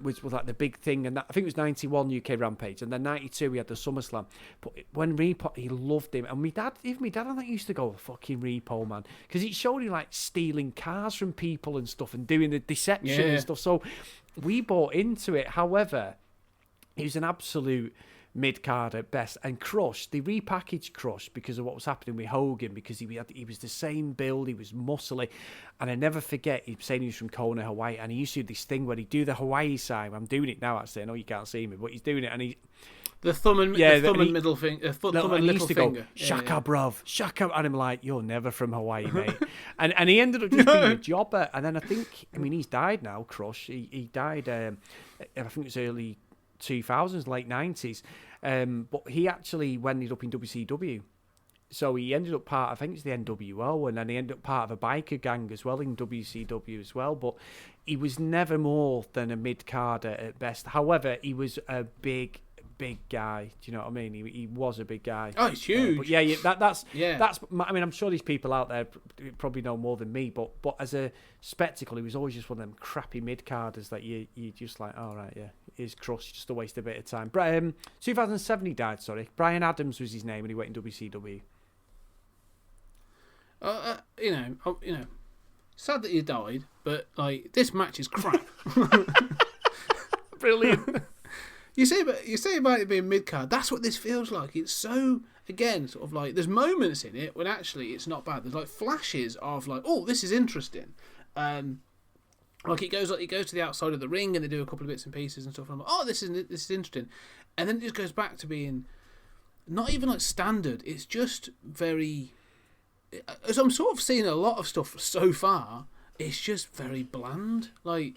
which was like the big thing, and that, I think it was 91 UK Rampage, and then 92 we had the SummerSlam. But when Repo, he loved him, and even my dad I think used to go, fucking Repo Man, because it showed him like stealing cars from people and stuff and doing the deception and stuff. So we bought into it. However, he was an absolute mid-card at best, and Crush, they repackaged Crush because of what was happening with Hogan, because he was the same build, he was muscly, and I never forget, he was saying he was from Kona, Hawaii, and he used to do this thing where he'd do the Hawaii sign. I'm doing it now, actually, I know you can't see me, but he's doing it, and the thumb and middle finger, thumb and little finger. Go, Shaka, bruv, Shaka, and I'm like, you're never from Hawaii, mate. and he ended up just being a jobber, and then I mean, he's died now, Crush. He died, I think it was early 2000s, late 90s. But he actually ended up in WCW. So he ended up part, I think it's the NWO, and then he ended up part of a biker gang as well in WCW as well. But he was never more than a mid-carder at best. However, he was a big guy. Do you know what I mean? He was a big guy. Oh, he's huge. But that's. I mean, I'm sure these people out there probably know more than me. But as a spectacle, he was always just one of them crappy mid-carders that you just like, all right, yeah, he's Crush, just a waste of a bit of time. 2007 he died. Sorry, Brian Adams was his name, and he went in WCW. Sad that he died, but like this match is crap. Brilliant. You say about it being mid-card, that's what this feels like. It's so, again, sort of like, there's moments in it when actually it's not bad. There's like flashes of like, oh, this is interesting. Like it goes to the outside of the ring and they do a couple of bits and pieces and stuff. And I'm like, oh, this is interesting. And then it just goes back to being not even like standard. It's just very, as I'm sort of seeing a lot of stuff so far, it's just very bland. Like,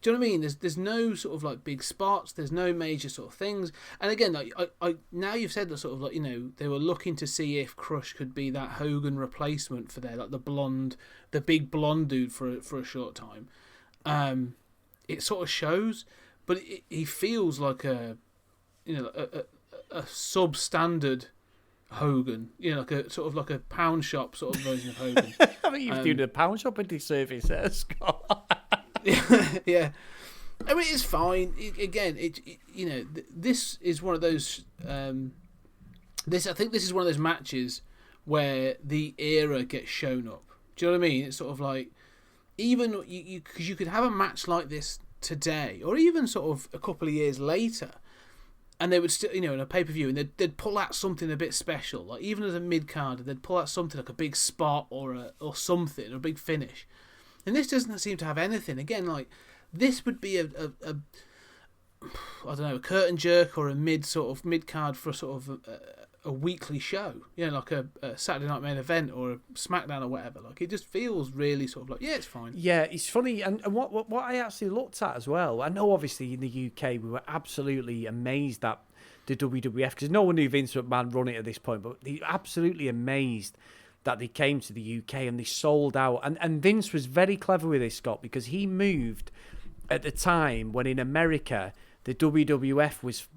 do you know what I mean? There's no sort of like big spots. There's no major sort of things. And again, like I now you've said that sort of like, you know, they were looking to see if Crush could be that Hogan replacement for like the big blonde dude for a short time. It sort of shows, but he feels like a substandard Hogan. You know, like a sort of like a pound shop sort of version of Hogan. I think he was doing a pound shop into service there, Scott. Yeah, I mean it's fine. This is one of those. I think this is one of those matches where the era gets shown up. Do you know what I mean? It's sort of like even because you could have a match like this today, or even sort of a couple of years later, and they would still, in a pay-per-view, and they'd pull out something a bit special, like even as a mid-card, they'd pull out something like a big spot or something, or a big finish. And this doesn't seem to have anything. Again, like this would be I don't know, a curtain jerk or a mid-card for sort of a weekly show. Like a Saturday Night Main Event or a SmackDown or whatever. Like it just feels really sort of like, yeah, it's fine. Yeah, it's funny. And what I actually looked at as well, I know obviously in the UK we were absolutely amazed at the WWF because no one knew Vince McMahon run it at this point, but they were absolutely amazed that they came to the UK and they sold out. And Vince was very clever with this, Scott, because he moved at the time when in America the WWF was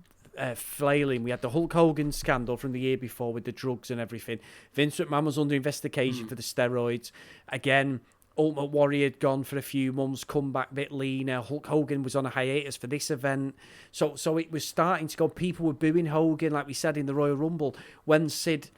flailing. We had the Hulk Hogan scandal from the year before with the drugs and everything. Vince McMahon was under investigation for the steroids. Again, Ultimate Warrior had gone for a few months, come back a bit leaner. Hulk Hogan was on a hiatus for this event. So it was starting to go. People were booing Hogan, like we said in the Royal Rumble. When Sid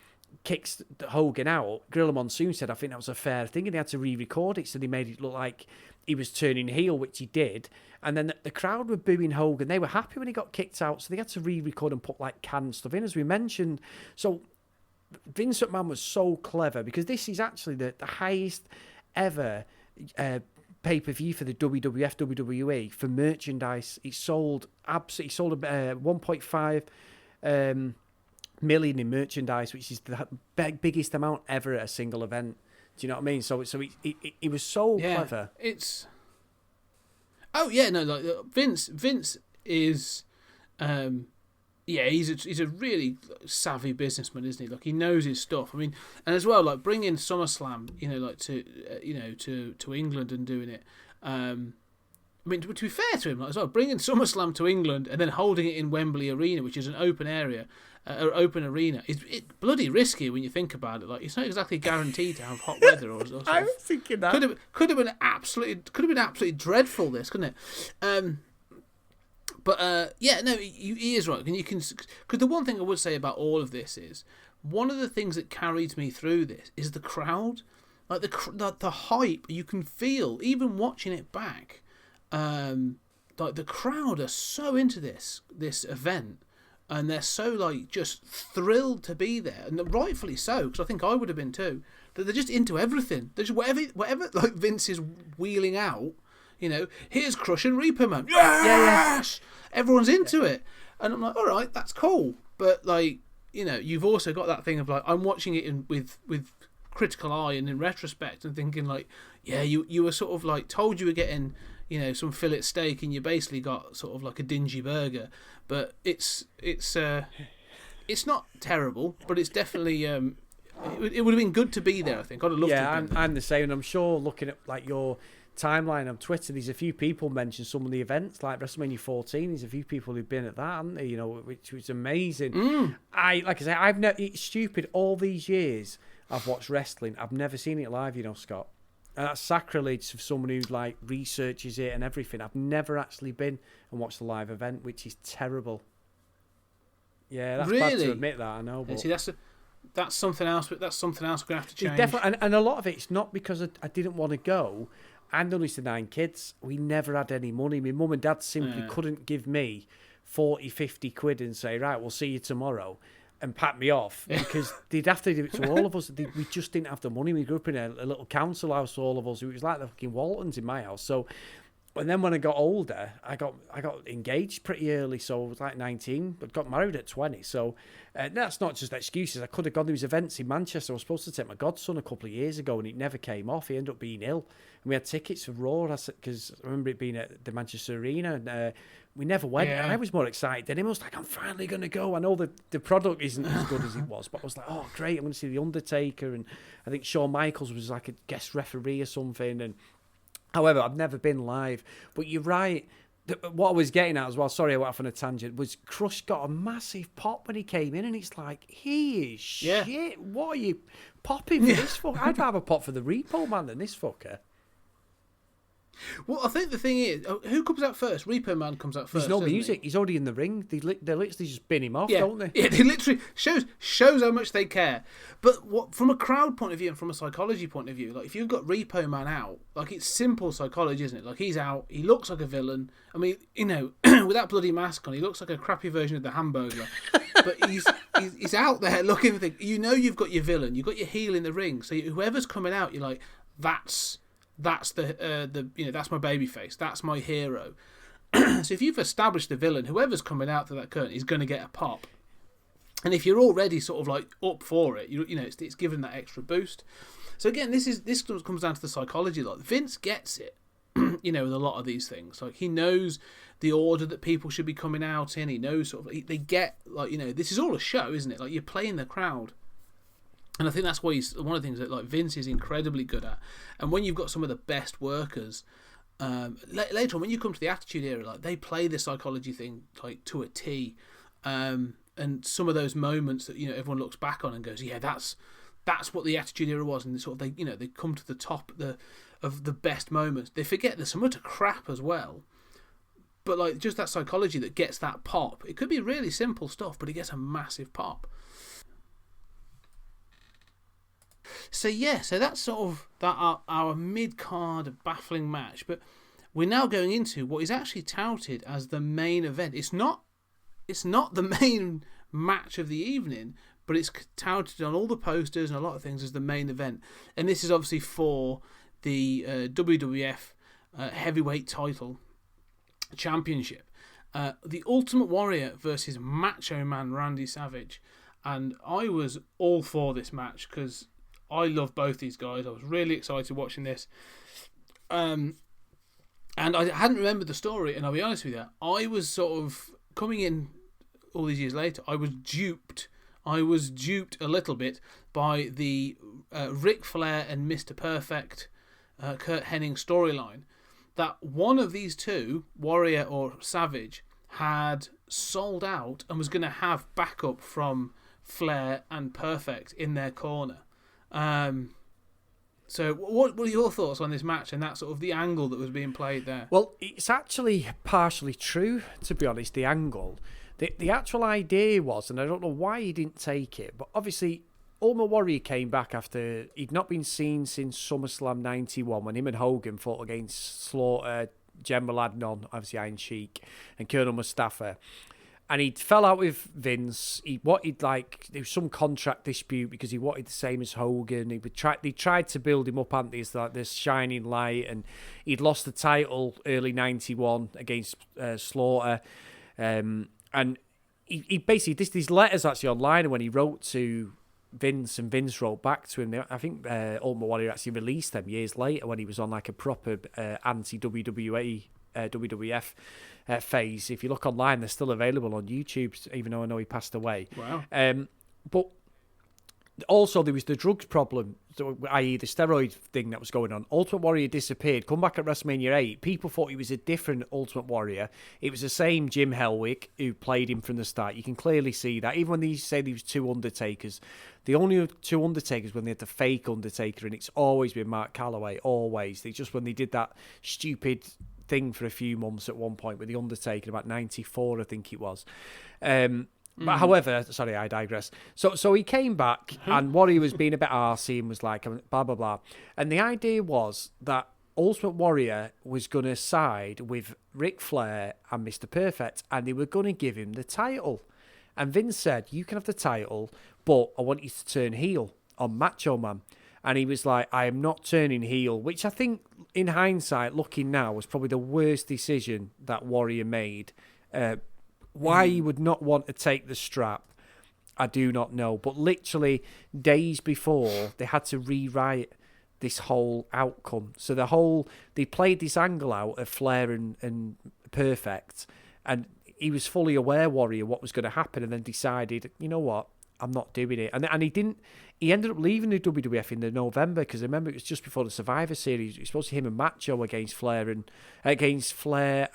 kicks Hogan out, Gorilla Monsoon said, I think that was a fair thing, and they had to re-record it, so they made it look like he was turning heel, which he did. And then the crowd were booing Hogan. They were happy when he got kicked out, so they had to re-record and put like canned stuff in, as we mentioned. So Vince McMahon was so clever, because this is actually the highest ever pay-per-view for the WWF, WWE for merchandise. It sold 1.5 million in merchandise, which is the biggest amount ever at a single event. Do you know what I mean? So it was so clever. It's Vince is Yeah, he's a really savvy businessman, isn't he? Like, he knows his stuff. I mean, and as well, like, bringing SummerSlam, like to England and doing it. I mean, to be fair to him, like, as well, bringing SummerSlam to England and then holding it in Wembley Arena, which is an open area, open arena, is bloody risky when you think about it. Like, it's not exactly guaranteed to have hot weather or I was thinking that could have been absolutely dreadful. This, couldn't it? But yeah, no, he is right, and you can, because the one thing I would say about all of this is, one of the things that carried me through this is the crowd, like the hype you can feel even watching it back. Like, the crowd are so into this event, and they're so, like, just thrilled to be there, and rightfully so, because I think I would have been too. That they're just into everything. They're just whatever like Vince is wheeling out. Here's Crush and Reaper Man. Yes! Yeah. Everyone's into it. And I'm like, all right, that's cool. But, like, you've also got that thing of, like, I'm watching it with critical eye and in retrospect and thinking, like, yeah, you were sort of, like, told you were getting, some fillet steak, and you basically got sort of like a dingy burger. But it's not terrible, but it's definitely... it would have been good to be there, I think. I'd have loved to have been there. I'm the same, and I'm sure looking at, like, your timeline on Twitter, there's a few people mentioned some of the events, like WrestleMania 14. There's a few people who've been at that, haven't they? Which was amazing. It's stupid. All these years I've watched wrestling, I've never seen it live, Scott. And that's sacrilege of someone who, like, researches it and everything. I've never actually been and watched a live event, which is terrible. Yeah, that's bad to admit that, I know. But... See, that's something else. But that's something else we're going to have to change. Definitely, and a lot of it's not because I didn't want to go. I'm only to 9 kids. We never had any money. My mum and dad simply couldn't give me 40, 50 quid and say, right, we'll see you tomorrow, and pat me off, because they'd have to do it to all of us. We just didn't have the money. We grew up in a little council house, all of us. It was like the fucking Waltons in my house. So, and then when I got older, I got engaged pretty early, so I was like 19, but got married at 20. So that's not just excuses. I could have gone to these events in Manchester. I was supposed to take my godson a couple of years ago, and it never came off. He ended up being ill. And we had tickets for Raw, because I remember it being at the Manchester Arena, and we never went. Yeah. I was more excited than him. I was like, I'm finally going to go. I know the product isn't as good as it was, but I was like, oh, great, I'm going to see The Undertaker. And I think Shawn Michaels was like a guest referee or something. And however, I've never been live. But you're right. What I was getting at as well, sorry I went off on a tangent, was Crush got a massive pop when he came in, and it's like, he is shit. What are you popping for this fucker? I'd rather pop for the Repo Man than this fucker. Well, I think the thing is, who comes out first? Repo Man comes out first. There's no music. He's already in the ring. They literally just bin him off, don't they? Yeah, they literally shows how much they care. But what, from a crowd point of view and from a psychology point of view, like, if you've got Repo Man out, like, it's simple psychology, isn't it? Like, he's out, he looks like a villain. I mean, with that bloody mask on, he looks like a crappy version of the Hamburglar. But he's out there looking for things. You've got your villain, you've got your heel in the ring. So whoever's coming out, you're like, that's that's my baby face, that's my hero. So if you've established the villain, whoever's coming out to that curtain is going to get a pop. And if you're already sort of like up for it, it's given that extra boost. So again, this comes down to the psychology. Like, Vince gets it, with a lot of these things. Like, he knows the order that people should be coming out in. He knows sort of, they get, like, this is all a show, isn't it? Like, you're playing the crowd. And I think that's why he's one of the things that, like, Vince is incredibly good at. And when you've got some of the best workers, later on, when you come to the Attitude Era, like, they play the psychology thing, like, to a T. And some of those moments that, everyone looks back on and goes, yeah, that's what the Attitude Era was. And sort of, they come to the top of the best moments. They forget there's some utter crap as well. But, like, just that psychology that gets that pop. It could be really simple stuff, but it gets a massive pop. So that's sort of our mid-card baffling match. But we're now going into what is actually touted as the main event. It's not the main match of the evening, but it's touted on all the posters and a lot of things as the main event. And this is obviously for the WWF Heavyweight Title Championship. The Ultimate Warrior versus Macho Man Randy Savage. And I was all for this match because I love both these guys. I was really excited watching this. And I hadn't remembered the story, and I'll be honest with you, I was sort of coming in all these years later, I was duped. I was duped a little bit by the Ric Flair and Mr. Perfect Kurt Hennig storyline. That one of these two, Warrior or Savage, had sold out and was going to have backup from Flair and Perfect in their corner. So what were your thoughts on this match and that sort of the angle that was being played there? Well, it's actually partially true, to be honest, the angle. The actual idea was, and I don't know why he didn't take it, but obviously Ultimate Warrior came back after he'd not been seen since SummerSlam 91 when him and Hogan fought against Slaughter, General Adnan, obviously Iron Sheik, and Colonel Mustafa. And he fell out with Vince. There was some contract dispute because he wanted the same as Hogan. They tried to build him up, hadn't they, as like this shining light, and he'd lost the title early 91 against Slaughter. And he basically, these letters actually online when he wrote to Vince and Vince wrote back to him. I think Ultimate Warrior actually released them years later when he was on like a proper anti-WWE WWF phase. If you look online, they're still available on YouTube, even though I know he passed away. Wow. But also there was the drugs problem, i.e. the steroid thing that was going on. Ultimate Warrior disappeared, come back at WrestleMania 8. People thought he was a different Ultimate Warrior. It was the same Jim Hellwick who played him from the start. You can clearly see that. Even when they say there was two Undertakers, the only two Undertakers when they had the fake Undertaker, and it's always been Mark Calloway, always. They just, when they did that stupid thing for a few months at one point with the Undertaker, about 94, I think it was. But however, sorry, I digress. So he came back, and Warrior was being a bit arsey and was like, blah, blah, blah. And the idea was that Ultimate Warrior was going to side with Ric Flair and Mr. Perfect, and they were going to give him the title. And Vince said, you can have the title, but I want you to turn heel on Macho Man. And he was like, I am not turning heel, which I think, in hindsight, looking now, was probably the worst decision that Warrior made. Why he would not want to take the strap, I do not know. But literally, days before, they had to rewrite this whole outcome. So they played this angle out of Flair and Perfect, and he was fully aware, Warrior, what was going to happen, and then decided, you know what, I'm not doing it. And he didn't. He ended up leaving the WWF in the November, because I remember it was just before the Survivor Series. It was supposed to be him and Macho against Flair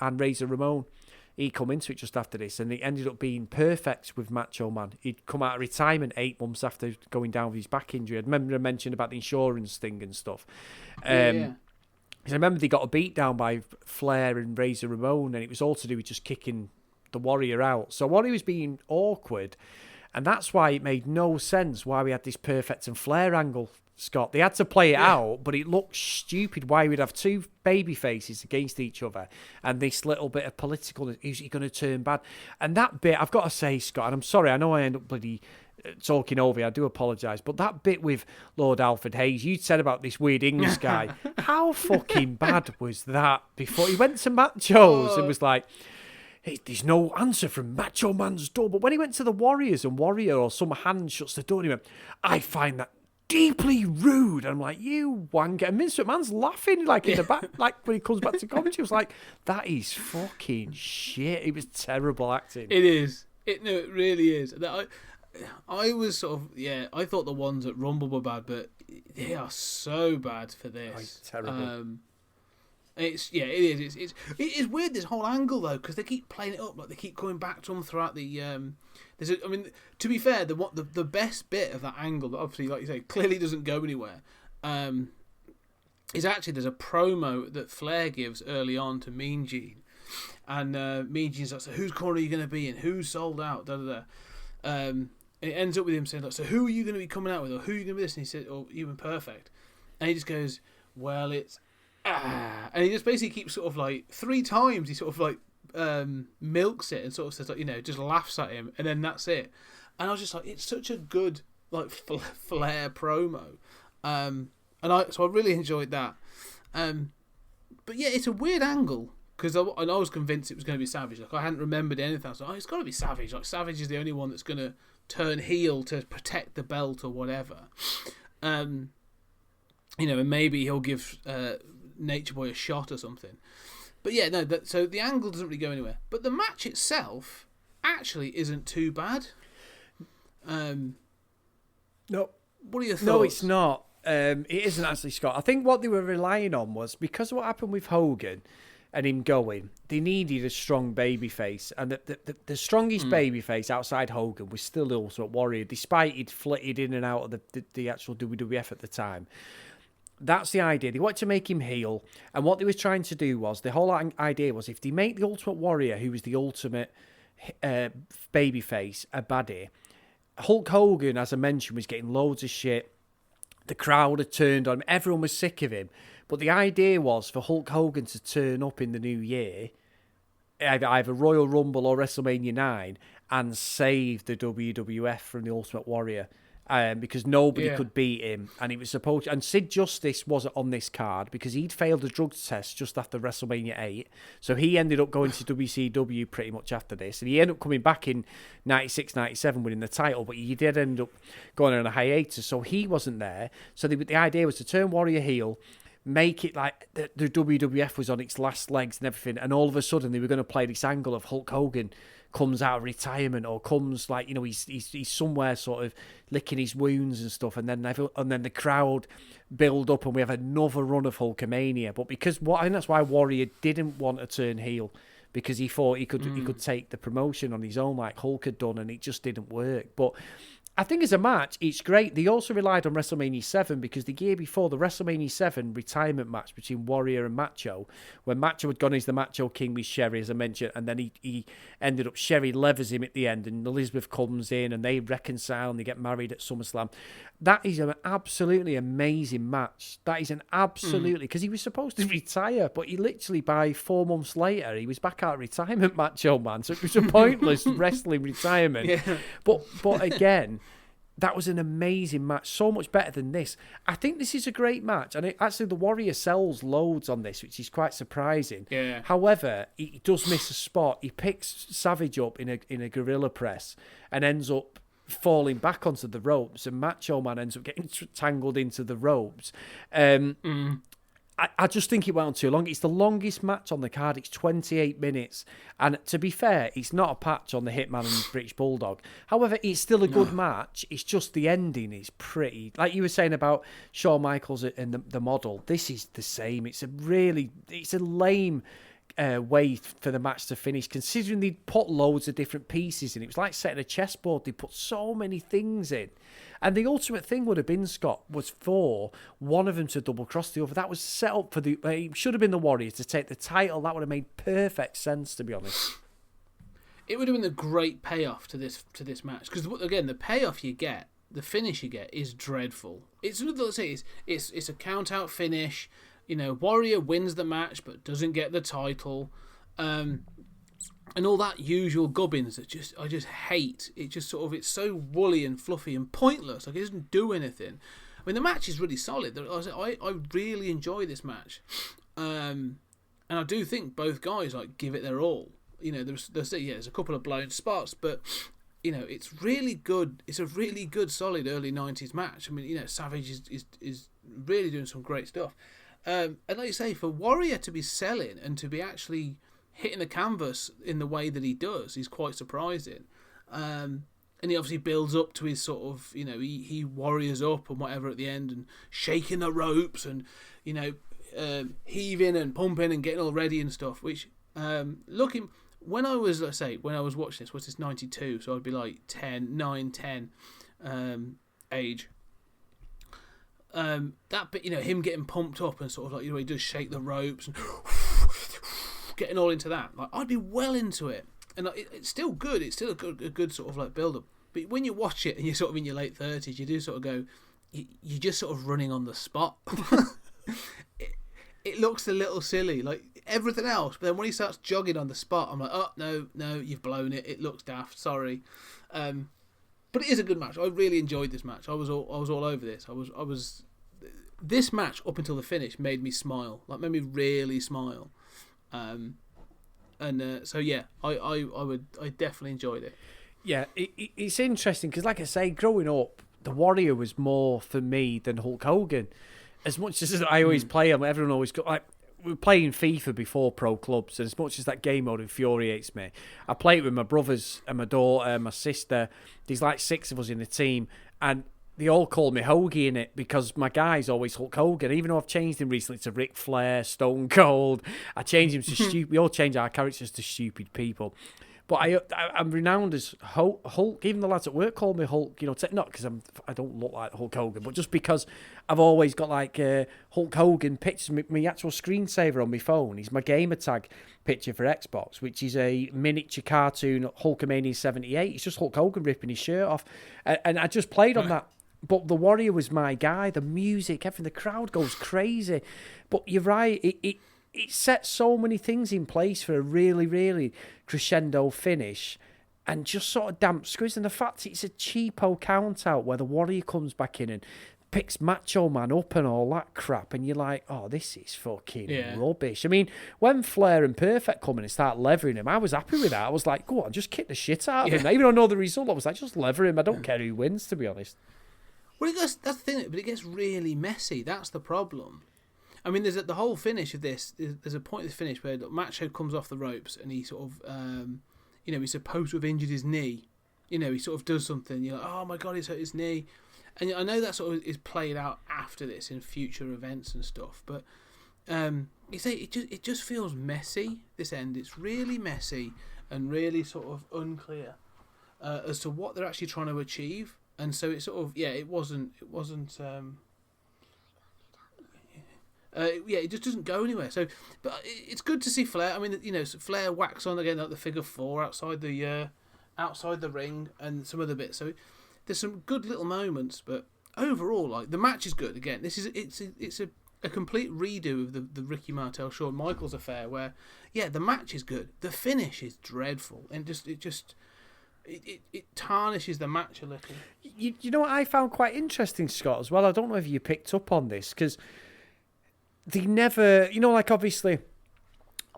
and Razor Ramon. He come into it just after this, and it ended up being Perfect with Macho Man. He'd come out of retirement 8 months after going down with his back injury. I remember I mentioned about the insurance thing and stuff. Yeah. I remember they got a beat down by Flair and Razor Ramon, and it was all to do with just kicking the Warrior out. So Warrior was being awkward, and that's why it made no sense why we had this Perfect and Flair angle, Scott. They had to play it out, but it looked stupid why we'd have two baby faces against each other and this little bit of political, is he going to turn bad? And that bit, I've got to say, Scott, and I'm sorry, I know I end up bloody talking over you, I do apologise, but that bit with Lord Alfred Hayes, you said about this weird English guy, how fucking bad was that before he went to Macho's and was like, hey, there's no answer from Macho Man's door. But when he went to the Warriors and Warrior or some hand shuts the door and he went, I find that deeply rude. And I'm like, you wanker. And Vince McMahon's laughing like in the back, like when he comes back to commentary. He was like, that is fucking shit. It was terrible acting. It is. It really is. I was sort of, I thought the ones at Rumble were bad, but they are so bad for this. Terrible. It is. It is weird, this whole angle though, because they keep playing it up, like they keep coming back to them throughout the. To be fair, the best bit of that angle, that obviously, like you say, clearly doesn't go anywhere, is actually there's a promo that Flair gives early on to Mean Gene, and Mean Gene's like, so whose corner are you going to be in? Who's sold out? Da da da. And it ends up with him saying, like, so who are you going to be coming out with, or who are you going to be this? And he said, oh, you and Perfect, and he just goes, well, it's. And he just basically keeps sort of like 3 times he sort of like milks it and sort of says, like, just laughs at him, and then that's it. And I was just like, it's such a good like Flair promo, and I really enjoyed that. But yeah, it's a weird angle because I was convinced it was going to be Savage. Like I hadn't remember anything. I was like, it's got to be Savage. Like Savage is the only one that's going to turn heel to protect the belt or whatever. And maybe he'll give Nature Boy a shot or something. But yeah, no. So the angle doesn't really go anywhere. But the match itself, actually isn't too bad. No. What are your thoughts? No, it's not. It isn't actually, Scott. I think what they were relying on was, because of what happened with Hogan and him going, they needed a strong babyface. And the strongest babyface outside Hogan was still the Ultimate Warrior, despite he'd flitted in and out of the actual WWF at the time. That's the idea. They wanted to make him heel. And what they were trying to do was, the whole idea was, if they make the Ultimate Warrior, who was the ultimate babyface, a baddie, Hulk Hogan, as I mentioned, was getting loads of shit. The crowd had turned on him. Everyone was sick of him. But the idea was for Hulk Hogan to turn up in the new year, either Royal Rumble or WrestleMania 9, and save the WWF from the Ultimate Warrior. Because nobody could beat him, and he was supposed to, and Sid Justice wasn't on this card because he'd failed a drug test just after WrestleMania 8, so he ended up going to WCW pretty much after this, and he ended up coming back in 96, 97 winning the title, but he did end up going on a hiatus, so he wasn't there. So the idea was to turn Warrior heel, make it like the WWF was on its last legs and everything, and all of a sudden they were going to play this angle of Hulk Hogan comes out of retirement, or comes like, you know, he's somewhere sort of licking his wounds and stuff, and then the crowd build up and we have another run of Hulkamania. But because I think that's why Warrior didn't want to turn heel, because he thought he could take the promotion on his own like Hulk had done, and it just didn't work. But I think as a match, it's great. They also relied on WrestleMania 7 because the year before, the WrestleMania 7 retirement match between Warrior and Macho, when Macho had gone as the Macho King with Sherry, as I mentioned, and then he ended up, Sherry levers him at the end, and Elizabeth comes in, and they reconcile, and they get married at SummerSlam. That is an absolutely amazing match. That is an absolutely, because he was supposed to retire, but he literally, by 4 months later, he was back out of retirement, Macho Man. So it was a pointless wrestling retirement. Yeah. But again, that was an amazing match, so much better than this. I think this is a great match, and actually the Warrior sells loads on this, which is quite surprising. Yeah. However, he does miss a spot. He picks Savage up in a gorilla press and ends up falling back onto the ropes, and Macho Man ends up getting tangled into the ropes. I just think it went on too long. It's the longest match on the card. It's 28 minutes. And to be fair, it's not a patch on the Hitman and British Bulldog. However, it's still a good match. It's just the ending is pretty... Like you were saying about Shawn Michaels and the model, this is the same. It's a lame way for the match to finish, considering they'd put loads of different pieces in. It was like setting a chessboard. They put so many things in. And the ultimate thing would have been, Scott, was for one of them to double cross the other. That was set up for it should have been the Warrior to take the title. That would have made perfect sense, to be honest. It would have been a great payoff to this match, because again, the payoff you get, the finish you get, is dreadful. It's a count out finish. You know, Warrior wins the match but doesn't get the title. And all that usual gubbins that I just hate. It just sort of, it's so woolly and fluffy and pointless. Like, it doesn't do anything. I mean, the match is really solid. I really enjoy this match, and I do think both guys like give it their all. You know, there's a couple of blown spots, but you know, it's really good. It's a really good, solid early '90s match. I mean, you know, Savage is really doing some great stuff. And like you say, for Warrior to be selling and to be actually hitting the canvas in the way that he does is quite surprising. And he obviously builds up to his sort of, you know, he warriors up and whatever at the end, and shaking the ropes and, you know, heaving and pumping and getting all ready and stuff, which, when I was watching this, was this 92, so I'd be like 10 age. That bit, you know, him getting pumped up and sort of like, you know, he does shake the ropes and getting all into that, like, I'd be well into it. And it's still good. It's still a good sort of like build up. But when you watch it and you're sort of in your late 30s, you do sort of go, you're just sort of running on the spot. It looks a little silly, like everything else. But then when he starts jogging on the spot, I'm like, oh no, you've blown it. It looks daft. Sorry. But it is a good match. I really enjoyed this match. I was all over this. I was. This match up until the finish made me smile. Like, made me really smile. So yeah, I definitely enjoyed it. Yeah, it's interesting because, like I say, growing up, the Warrior was more for me than Hulk Hogan. As much as I always play him, everyone always go like, we're playing FIFA before pro clubs, and as much as that game mode infuriates me, I play it with my brothers and my daughter, my sister. There's like 6 of us in the team, and they all call me Hoagie in it because my guy's always Hulk Hogan. Even though I've changed him recently to Ric Flair, Stone Cold, I changed him to stupid. We all change our characters to stupid people. But I'm renowned as Hulk. Even the lads at work call me Hulk. Not because I don't look like Hulk Hogan, but just because I've always got like Hulk Hogan pictures. My actual screensaver on my phone is my gamer tag picture for Xbox, which is a miniature cartoon Hulkamania 78. It's just Hulk Hogan ripping his shirt off, and I just played on that. But the Warrior was my guy. The music, everything, the crowd goes crazy. But you're right. It sets so many things in place for a really, really crescendo finish and just sort of damp squeeze. And the fact it's a cheapo count-out where the Warrior comes back in and picks Macho Man up and all that crap, and you're like, oh, this is fucking rubbish. I mean, when Flair and Perfect come in and start levering him, I was happy with that. I was like, go on, just kick the shit out of him. Even though I know the result, I was like, just lever him. I don't care who wins, to be honest. Well, that's the thing, but it gets really messy. That's the problem. I mean, there's the whole finish of this. There's a point of the finish where Macho comes off the ropes and he sort of, he's supposed to have injured his knee. He sort of does something. You're like, oh my God, he's hurt his knee. And I know that sort of is played out after this in future events and stuff. But it just feels messy. This end, it's really messy and really sort of unclear as to what they're actually trying to achieve. And so it sort of it wasn't. It just doesn't go anywhere. So, but it's good to see Flair. I mean, Flair whacks on again like the figure 4 outside the ring and some other bits. So there's some good little moments, but overall, like the match is good. Again, it's a complete redo of the Ricky Martel Shawn Michaels affair, where the match is good, the finish is dreadful, and it tarnishes the match a little. You know what I found quite interesting, Scott, as well? I don't know if you picked up on this, because they never, obviously,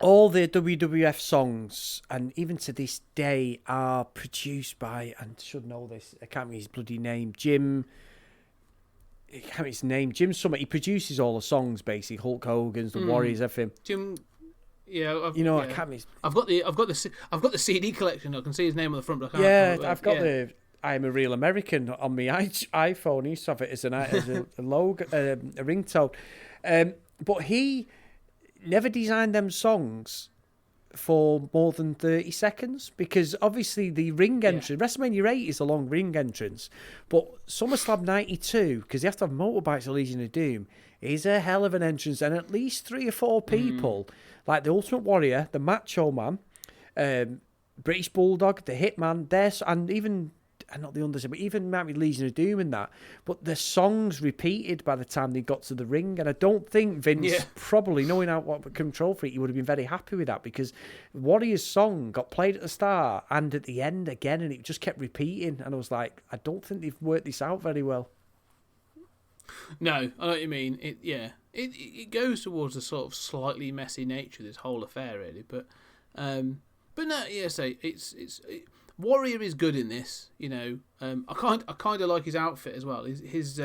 all the WWF songs, and even to this day, are produced by, and I should know this, I can't remember his bloody name, Jim Summit. He produces all the songs, basically, Hulk Hogan's, the Warriors, everything. Jim. Yeah, I can't. I've got the CD collection. I can see his name on the front, but I can't. Yeah, I've got the "I'm a Real American" on my iPhone. I used to have it as a logo, a ringtone. But he never designed them songs for more than 30 seconds because obviously the ring entrance, WrestleMania 8 is a long ring entrance, but SummerSlam 92, because you have to have motorbikes at Legion of Doom, is a hell of an entrance, and at least 3 or 4 people, like the Ultimate Warrior, the Macho Man, British Bulldog, the Hitman, and even, not the Undertaker, but even maybe Legion of Doom and that, but the songs repeated by the time they got to the ring, and I don't think Vince, probably knowing how what control freak, he would have been very happy with that, because Warrior's song got played at the start and at the end again, and it just kept repeating, and I was like, I don't think they've worked this out very well. No, I know what you mean. It goes towards a sort of slightly messy nature, this whole affair, really, but no, Warrior is good in this, I kind of like his outfit as well. His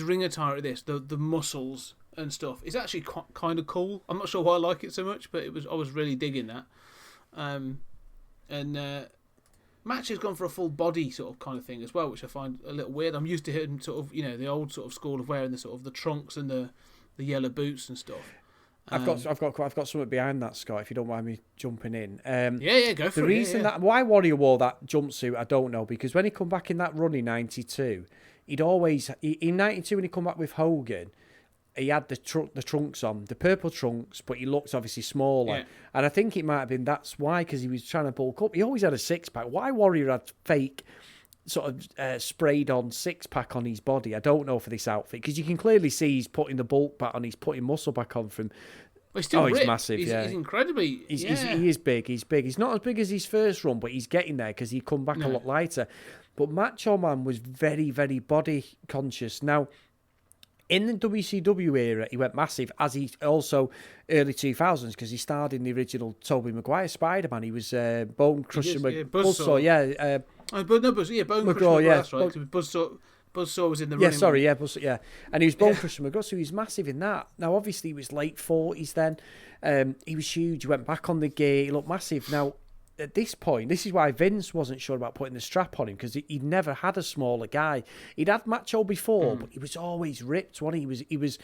ring attire at this, the muscles and stuff, is actually kind of cool. I'm not sure why I like it so much, but I was really digging that. Match has gone for a full body sort of kind of thing as well, which I find a little weird. I'm used to him sort of, the old sort of school of wearing the sort of the trunks and the yellow boots and stuff. I've got something behind that, Scott, if you don't mind me jumping in. Go for it. The reason that why Warrior wore that jumpsuit, I don't know, because when he come back in that run in 92, in 92 when he come back with Hogan, he had the trunks on, the purple trunks, but he looked obviously smaller. Yeah. And I think it might have been that's why, because he was trying to bulk up. He always had a 6-pack. Why Warrior had fake sort of sprayed on 6-pack on his body, I don't know for this outfit, because you can clearly see he's putting the bulk back on, he's putting muscle back on from. Well, he's massive. He's incredibly. He is big. He's big. He's not as big as his first run, but he's getting there because he come back a lot lighter. But Macho Man was very, very body conscious. Now, in the WCW era, he went massive, as he also early 2000s, because he starred in the original Tobey Maguire Spider-Man. He was Bone Crusher Buzzsaw. Bone Crusher. That's right. Buzzsaw Buzzsaw was in the Yeah, running. sorry, yeah, yeah. And he was Bone Crusher McGraw, so he was massive in that. Now, obviously, he was late 40s then. He was huge. He went back on the gear. He looked massive. Now, at this point, this is why Vince wasn't sure about putting the strap on him, because he'd never had a smaller guy. He'd had Macho before, but he was always ripped, wasn't he? He was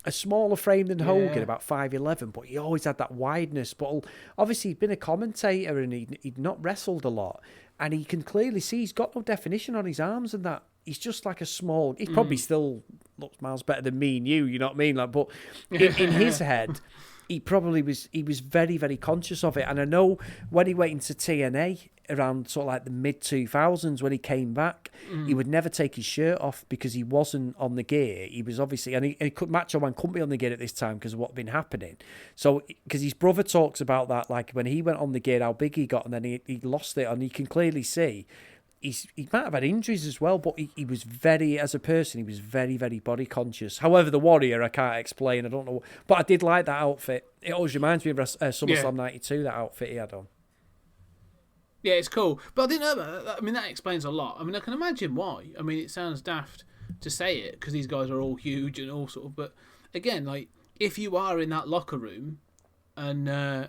a smaller frame than Hogan, about 5'11", but he always had that wideness. But obviously, he'd been a commentator and he'd not wrestled a lot. And he can clearly see he's got no definition on his arms and that. He's just like a small... He probably still looks miles better than me and you know what I mean? Like, but in his head, he probably was... He was very, very conscious of it. And I know when he went into TNA around sort of like the mid-2000s, when he came back, he would never take his shirt off because he wasn't on the gear. He was obviously... And he could... Macho Man couldn't be on the gear at this time because of what had been happening. So, because his brother talks about that, like when he went on the gear, how big he got, and then he lost it. And you can clearly see... He might have had injuries as well, but he was very, as a person, he was very, very body conscious. However, the Warrior, I can't explain. I don't know. But I did like that outfit. It always reminds me of SummerSlam 92, that outfit he had on. Yeah, it's cool. But I didn't know about that. I mean, that explains a lot. I mean, I can imagine why. I mean, it sounds daft to say it because these guys are all huge and all sort of... But again, like, if you are in that locker room and,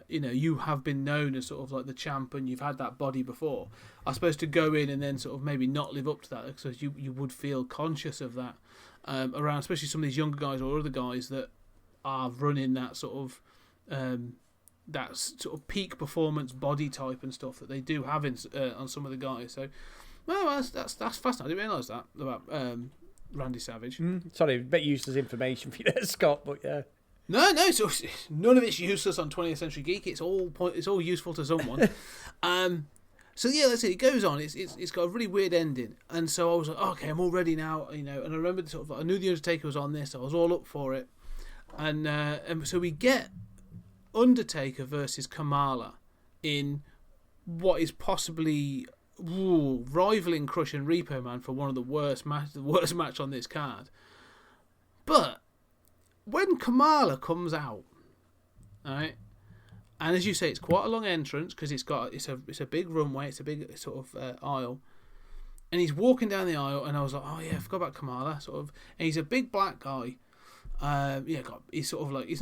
you have been known as sort of like the champ and you've had that body before, I suppose to go in and then sort of maybe not live up to that, because you would feel conscious of that around, especially some of these younger guys or other guys that are running that sort of peak performance body type and stuff that they do have on some of the guys. So, well, that's fascinating. I didn't realise that about Randy Savage. Sorry, a bit useless information for you there, Scott, but yeah. No, so none of it's useless on 20th Century Geek. It's all useful to someone. So yeah, let's see. It goes on. It's got a really weird ending, and so I was like, okay, I'm all ready now, And I remember I knew the Undertaker was on this. I was all up for it, and so we get Undertaker versus Kamala in what is possibly rivaling Crush and Repo Man for one of the worst match on this card, but. When Kamala comes out, all right, and as you say, it's quite a long entrance because it's a big runway, it's a big sort of aisle, and he's walking down the aisle, and I was like, oh yeah, I forgot about Kamala, sort of, and he's a big black guy, he's sort of like he's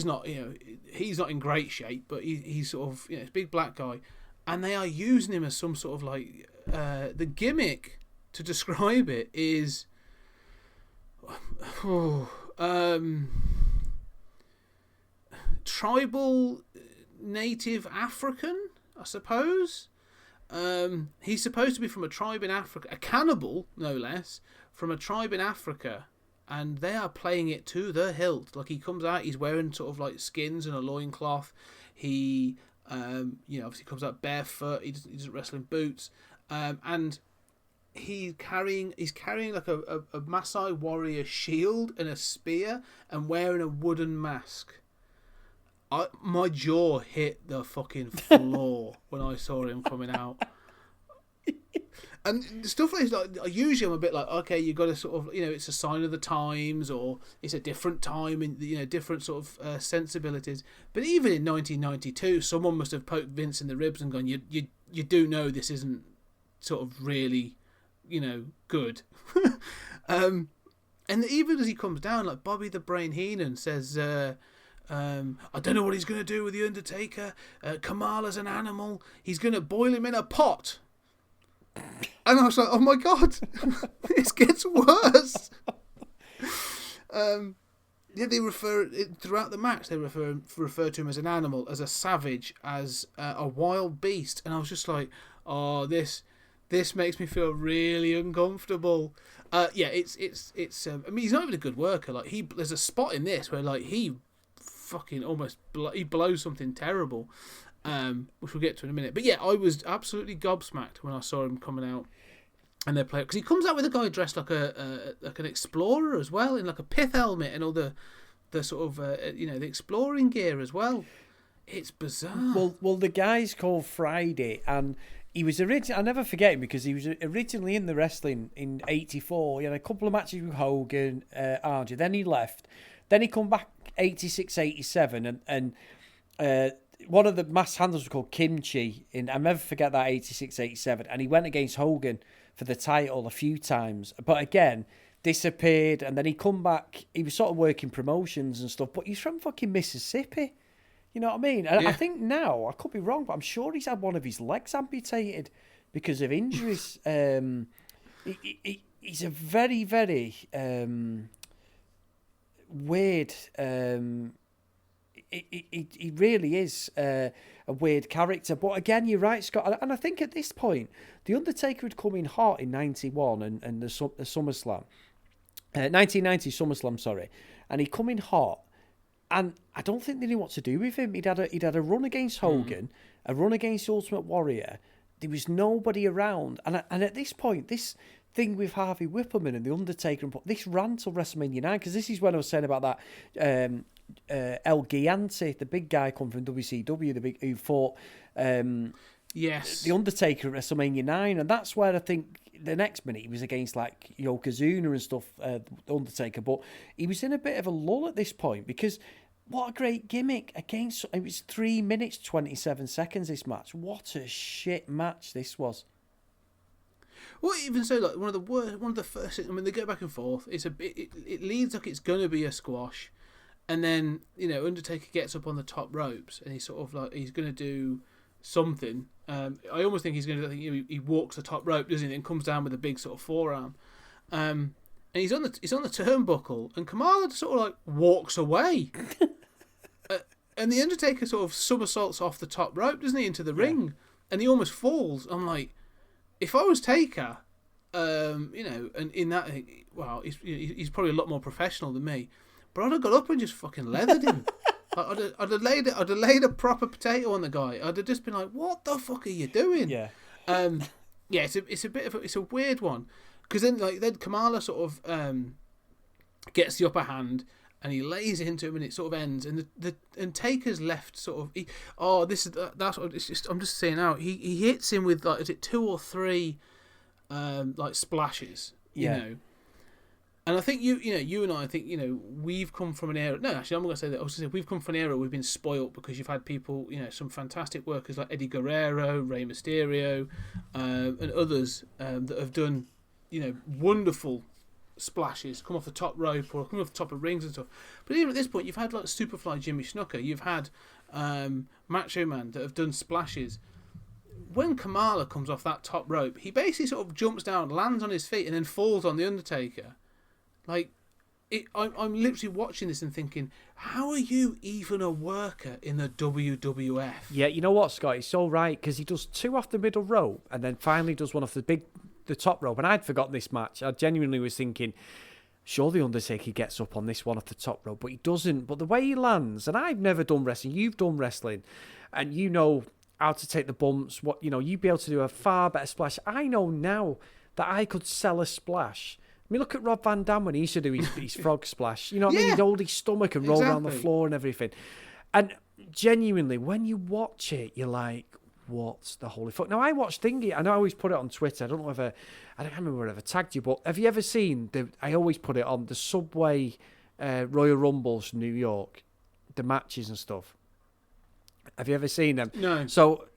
not in great shape, but he's sort of it's a big black guy, and they are using him as some sort of like the gimmick to describe it is. Tribal native African, I suppose. He's supposed to be from a tribe in Africa, a cannibal, no less, from a tribe in Africa, and they are playing it to the hilt. Like, he comes out, he's wearing sort of like skins and a loincloth. He, obviously comes out barefoot. He doesn't wrestle in boots, and he's carrying like a Maasai warrior shield and a spear and wearing a wooden mask. My jaw hit the fucking floor when I saw him coming out. And stuff like this, like, usually I'm a bit like, okay, you got to sort of, it's a sign of the times, or it's a different time and different sort of sensibilities. But even in 1992, someone must have poked Vince in the ribs and gone, you do know this isn't sort of really, good. And even as he comes down, like Bobby the Brain Heenan says, I don't know what he's going to do with the Undertaker. Kamala's an animal. He's going to boil him in a pot. And I was like, oh my God, this gets worse. They refer throughout the match. They refer to him as an animal, as a savage, as a wild beast. And I was just like, oh, this makes me feel really uncomfortable. It's. I mean, he's not even a good worker. Like, there's a spot in this where like he fucking almost he blows something terrible, which we'll get to in a minute. But yeah, I was absolutely gobsmacked when I saw him coming out, and they play because he comes out with a guy dressed like like an explorer as well, in like a pith helmet and all the sort of the exploring gear as well. It's bizarre. Well, the guy's called Friday, and he was I'll never forget him because he was originally in the wrestling in '84. He had a couple of matches with Hogan, RJ. Then he left. Then he come back 86, 87, and one of the mass handlers was called Kimchi. I'll never forget that 86, 87. And he went against Hogan for the title a few times. But again, disappeared, and then he come back. He was sort of working promotions and stuff, but he's from fucking Mississippi. You know what I mean? And I think now, I could be wrong, but I'm sure he's had one of his legs amputated because of injuries. He's a very, very weird... He really is a weird character. But again, you're right, Scott. And I think at this point, The Undertaker had come in hot in 91 and the SummerSlam. 1990 SummerSlam, sorry. And he come in hot. And I don't think they knew what to do with him. He'd had a run against Hogan, a run against Ultimate Warrior. There was nobody around. And at this point, this thing with Harvey Whippleman and The Undertaker, this ran till WrestleMania 9, because this is when I was saying about that El Gigante, the big guy come from WCW, who fought The Undertaker at WrestleMania 9. And that's where I think the next minute he was against like Yokozuna and stuff, The Undertaker. But he was in a bit of a lull at this point, because what a great gimmick against... It was 3 minutes, 27 seconds, this match. What a shit match this was. Well, even so, like one of the first... I mean, they go back and forth. It leads like it's going to be a squash. And then, Undertaker gets up on the top ropes and he's sort of like... He's going to do something. I almost think he's going to... he walks the top rope, doesn't he? And comes down with a big sort of forearm. And he's on the turnbuckle, and Kamala sort of like walks away. And the Undertaker sort of somersaults off the top rope, doesn't he, into the ring, and he almost falls. I'm like, if I was Taker, and in that, well, he's probably a lot more professional than me, but I'd have got up and just fucking leathered him. I'd have laid a proper potato on the guy. I'd have just been like, what the fuck are you doing? Yeah. It's a weird one. Because then Kamala sort of gets the upper hand, and he lays into him, and it sort of ends. And Taker's left sort of. It's just, I'm just saying out. He hits him with like, is it 2 or 3 like splashes? You know. And I think you and I think we've come from an era. No, actually, I'm not going to say that. I was going to say we've come from an era we've been spoilt, because you've had people, some fantastic workers like Eddie Guerrero, Rey Mysterio, and others that have done. Wonderful splashes, come off the top rope or come off the top of rings and stuff. But even at this point, you've had like Superfly Jimmy Snuka, you've had Macho Man that have done splashes. When Kamala comes off that top rope, he basically sort of jumps down, lands on his feet, and then falls on the Undertaker. Like, I'm literally watching this and thinking, how are you even a worker in the WWF? Yeah, you know what, Scott? He's so right, because he does 2 off the middle rope and then finally does one off the top rope. And I'd forgotten this match. I genuinely was thinking, sure, the Undertaker gets up on this one off the top rope, but he doesn't. But the way he lands, and I've never done wrestling, you've done wrestling, and you know how to take the bumps, you'd be able to do a far better splash. I know now that I could sell a splash. I mean, look at Rob Van Dam when he used to do his frog splash. You know what I mean? He'd hold his stomach and roll around the floor and everything. And genuinely, when you watch it, you're like, what's the holy fuck? Now, I watched Thingy, and I always put it on Twitter. I don't remember whether I tagged you, but have you ever seen, I always put it on the Subway Royal Rumbles New York, the matches and stuff. Have you ever seen them? No. So,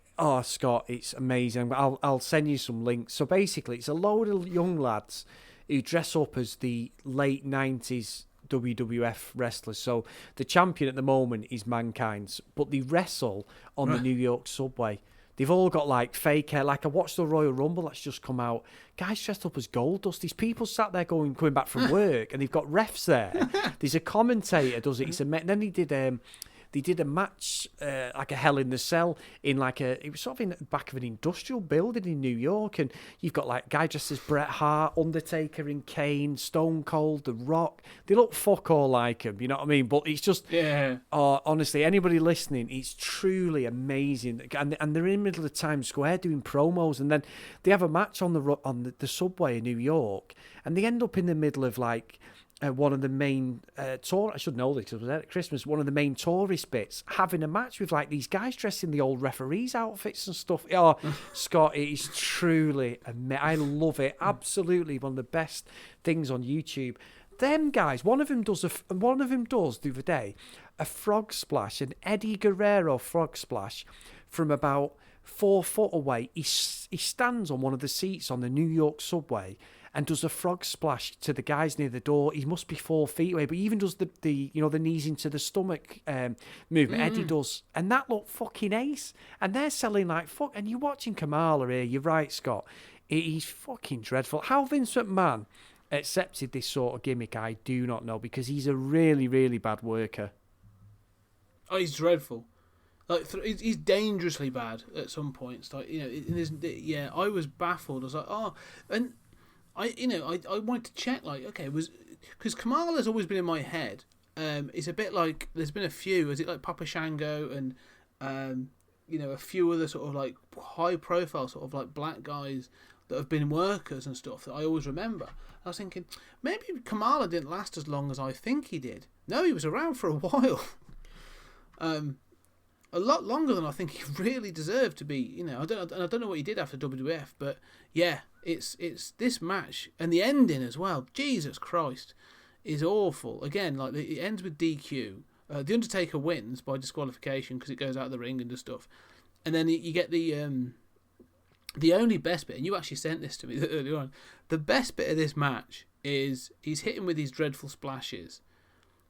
Scott, it's amazing. I'll send you some links. So basically, it's a load of young lads who dress up as the late 90s WWF wrestlers. So the champion at the moment is Mankind, but they wrestle on the New York subway. They've all got like fake hair. Like I watched the Royal Rumble that's just come out. Guys dressed up as Goldust. These people sat there coming back from work, and they've got refs there. There's a commentator does it. And then they did a match, like a Hell in the Cell, it was sort of in the back of an industrial building in New York, and you've got like guy dressed as Bret Hart, Undertaker and Kane, Stone Cold, The Rock. They look fuck all like him, you know what I mean? But it's just, honestly, anybody listening, it's truly amazing. And they're in the middle of Times Square doing promos, and then they have a match on the subway in New York, and they end up in the middle of like, one of the main I should know this because it was at Christmas. One of the main tourist bits, having a match with like these guys dressed in the old referees' outfits and stuff. Oh, Scott, it is truly I love it. Absolutely one of the best things on YouTube. Them guys, one of them does the other day a frog splash, an Eddie Guerrero frog splash from about 4 foot away. He stands on one of the seats on the New York subway and does a frog splash to the guys near the door. He must be 4 feet away, but he even does the the knees into the stomach movement. Eddie does, and that looked fucking ace. And they're selling like fuck. And you're watching Kamala here. You're right, Scott. He's fucking dreadful. How Vince McMahon accepted this sort of gimmick, I do not know, because he's a really, really bad worker. Oh, he's dreadful. Like he's dangerously bad at some points. Like I was baffled. I was like, oh, and I wanted to check. Like, okay, because Kamala's always been in my head. It's a bit like there's been a few. Is it like Papa Shango and a few other sort of like high profile sort of like black guys that have been workers and stuff that I always remember. I was thinking maybe Kamala didn't last as long as I think he did. No, he was around for a while. A lot longer than I think he really deserved to be. I don't know what he did after WWF, but yeah, it's this match and the ending as well. Jesus Christ, is awful. Again, like it ends with DQ. The Undertaker wins by disqualification because it goes out of the ring and does stuff, and then you get the only best bit, and you actually sent this to me earlier on. The best bit of this match is he's hitting with these dreadful splashes.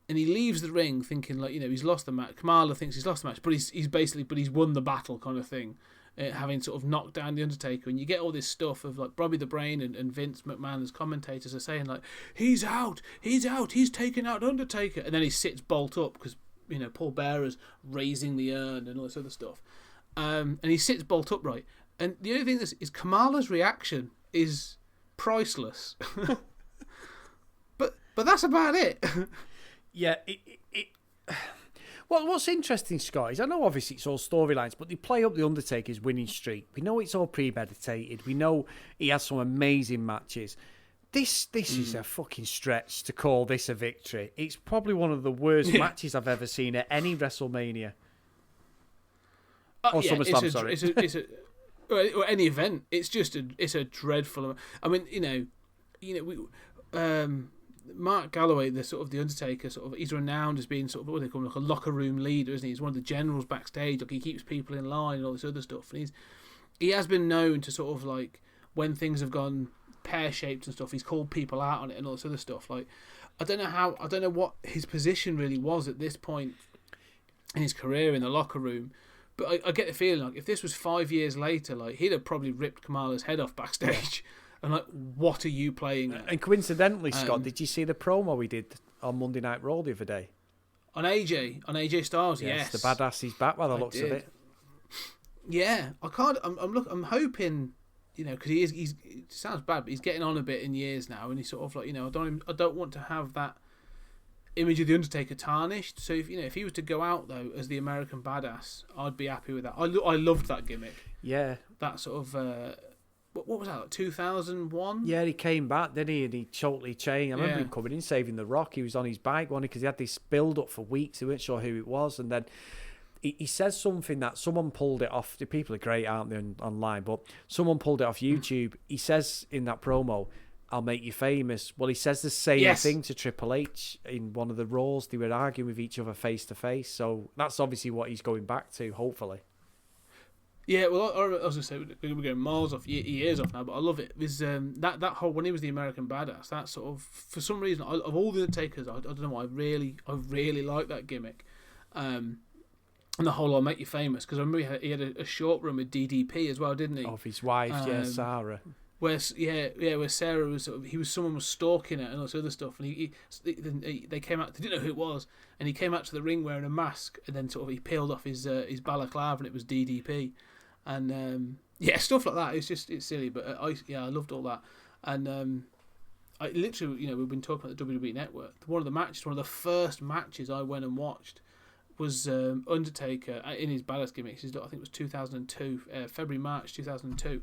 And he leaves the ring thinking like he's lost the match. Kamala thinks he's lost the match, but he's won the battle kind of thing, having sort of knocked down the Undertaker. And you get all this stuff of like Bobby the Brain and Vince McMahon as commentators are saying like he's out, he's taken out Undertaker, and then he sits bolt up because Paul Bearer's raising the urn and all this other stuff, and he sits bolt upright. And the only thing is Kamala's reaction is priceless, but that's about it. Yeah, well, what's interesting, Scott, is I know obviously it's all storylines, but they play up the Undertaker's winning streak. We know it's all premeditated. We know he has some amazing matches. This is a fucking stretch to call this a victory. It's probably one of the worst matches I've ever seen at any WrestleMania. Or SummerSlam, sorry. Or any event. It's a dreadful. I mean, Mark Galloway, the Undertaker, he's renowned as being sort of what they call like a locker room leader, isn't he? He's one of the generals backstage. Like he keeps people in line and all this other stuff. And he has been known to sort of like when things have gone pear shaped and stuff, he's called people out on it and all this other stuff. Like I don't know what his position really was at this point in his career in the locker room. But I get the feeling like if this was 5 years later, like he'd have probably ripped Kamala's head off backstage. And like, what are you playing at? And coincidentally, Scott, did you see the promo we did on Monday Night Raw the other day? On AJ Styles, yes. The badass is back by the looks of it. Yeah, I'm hoping, because he's it sounds bad, but he's getting on a bit in years now, and he's sort of like, I don't want to have that image of the Undertaker tarnished. So if he was to go out though as the American badass, I'd be happy with that. I loved that gimmick. Yeah, that sort of. What was that, like 2001? Yeah, he came back, didn't he? And he totally changed. I remember him coming in, saving The Rock. He was on his bike, wasn't he? Because he had this build-up for weeks. He weren't sure who it was. And then he says something that someone pulled it off. The people are great, aren't they, online? But someone pulled it off YouTube. He says in that promo, "I'll make you famous." Well, he says the same thing to Triple H in one of the Raws. They were arguing with each other face-to-face. So that's obviously what he's going back to, hopefully. Yeah, well, I was going to say, we're going miles off, years off now, but I love it. It was, that whole, when he was the American Badass, that sort of, for some reason, of all the Undertakers, I don't know why, I really like that gimmick. And the whole I'll make you famous, because I remember he had a short run with DDP as well, didn't he? Of his wife, Sarah. Where Sarah was someone was stalking her and all this other stuff, and they came out, they didn't know who it was, and he came out to the ring wearing a mask, and then sort of he peeled off his balaclava, and it was DDP. And stuff like that. It's silly, but I loved all that. And I literally, we've been talking about the WWE Network. One of the first matches I went and watched was Undertaker in his badass gimmicks. I think it was 2002, March 2002.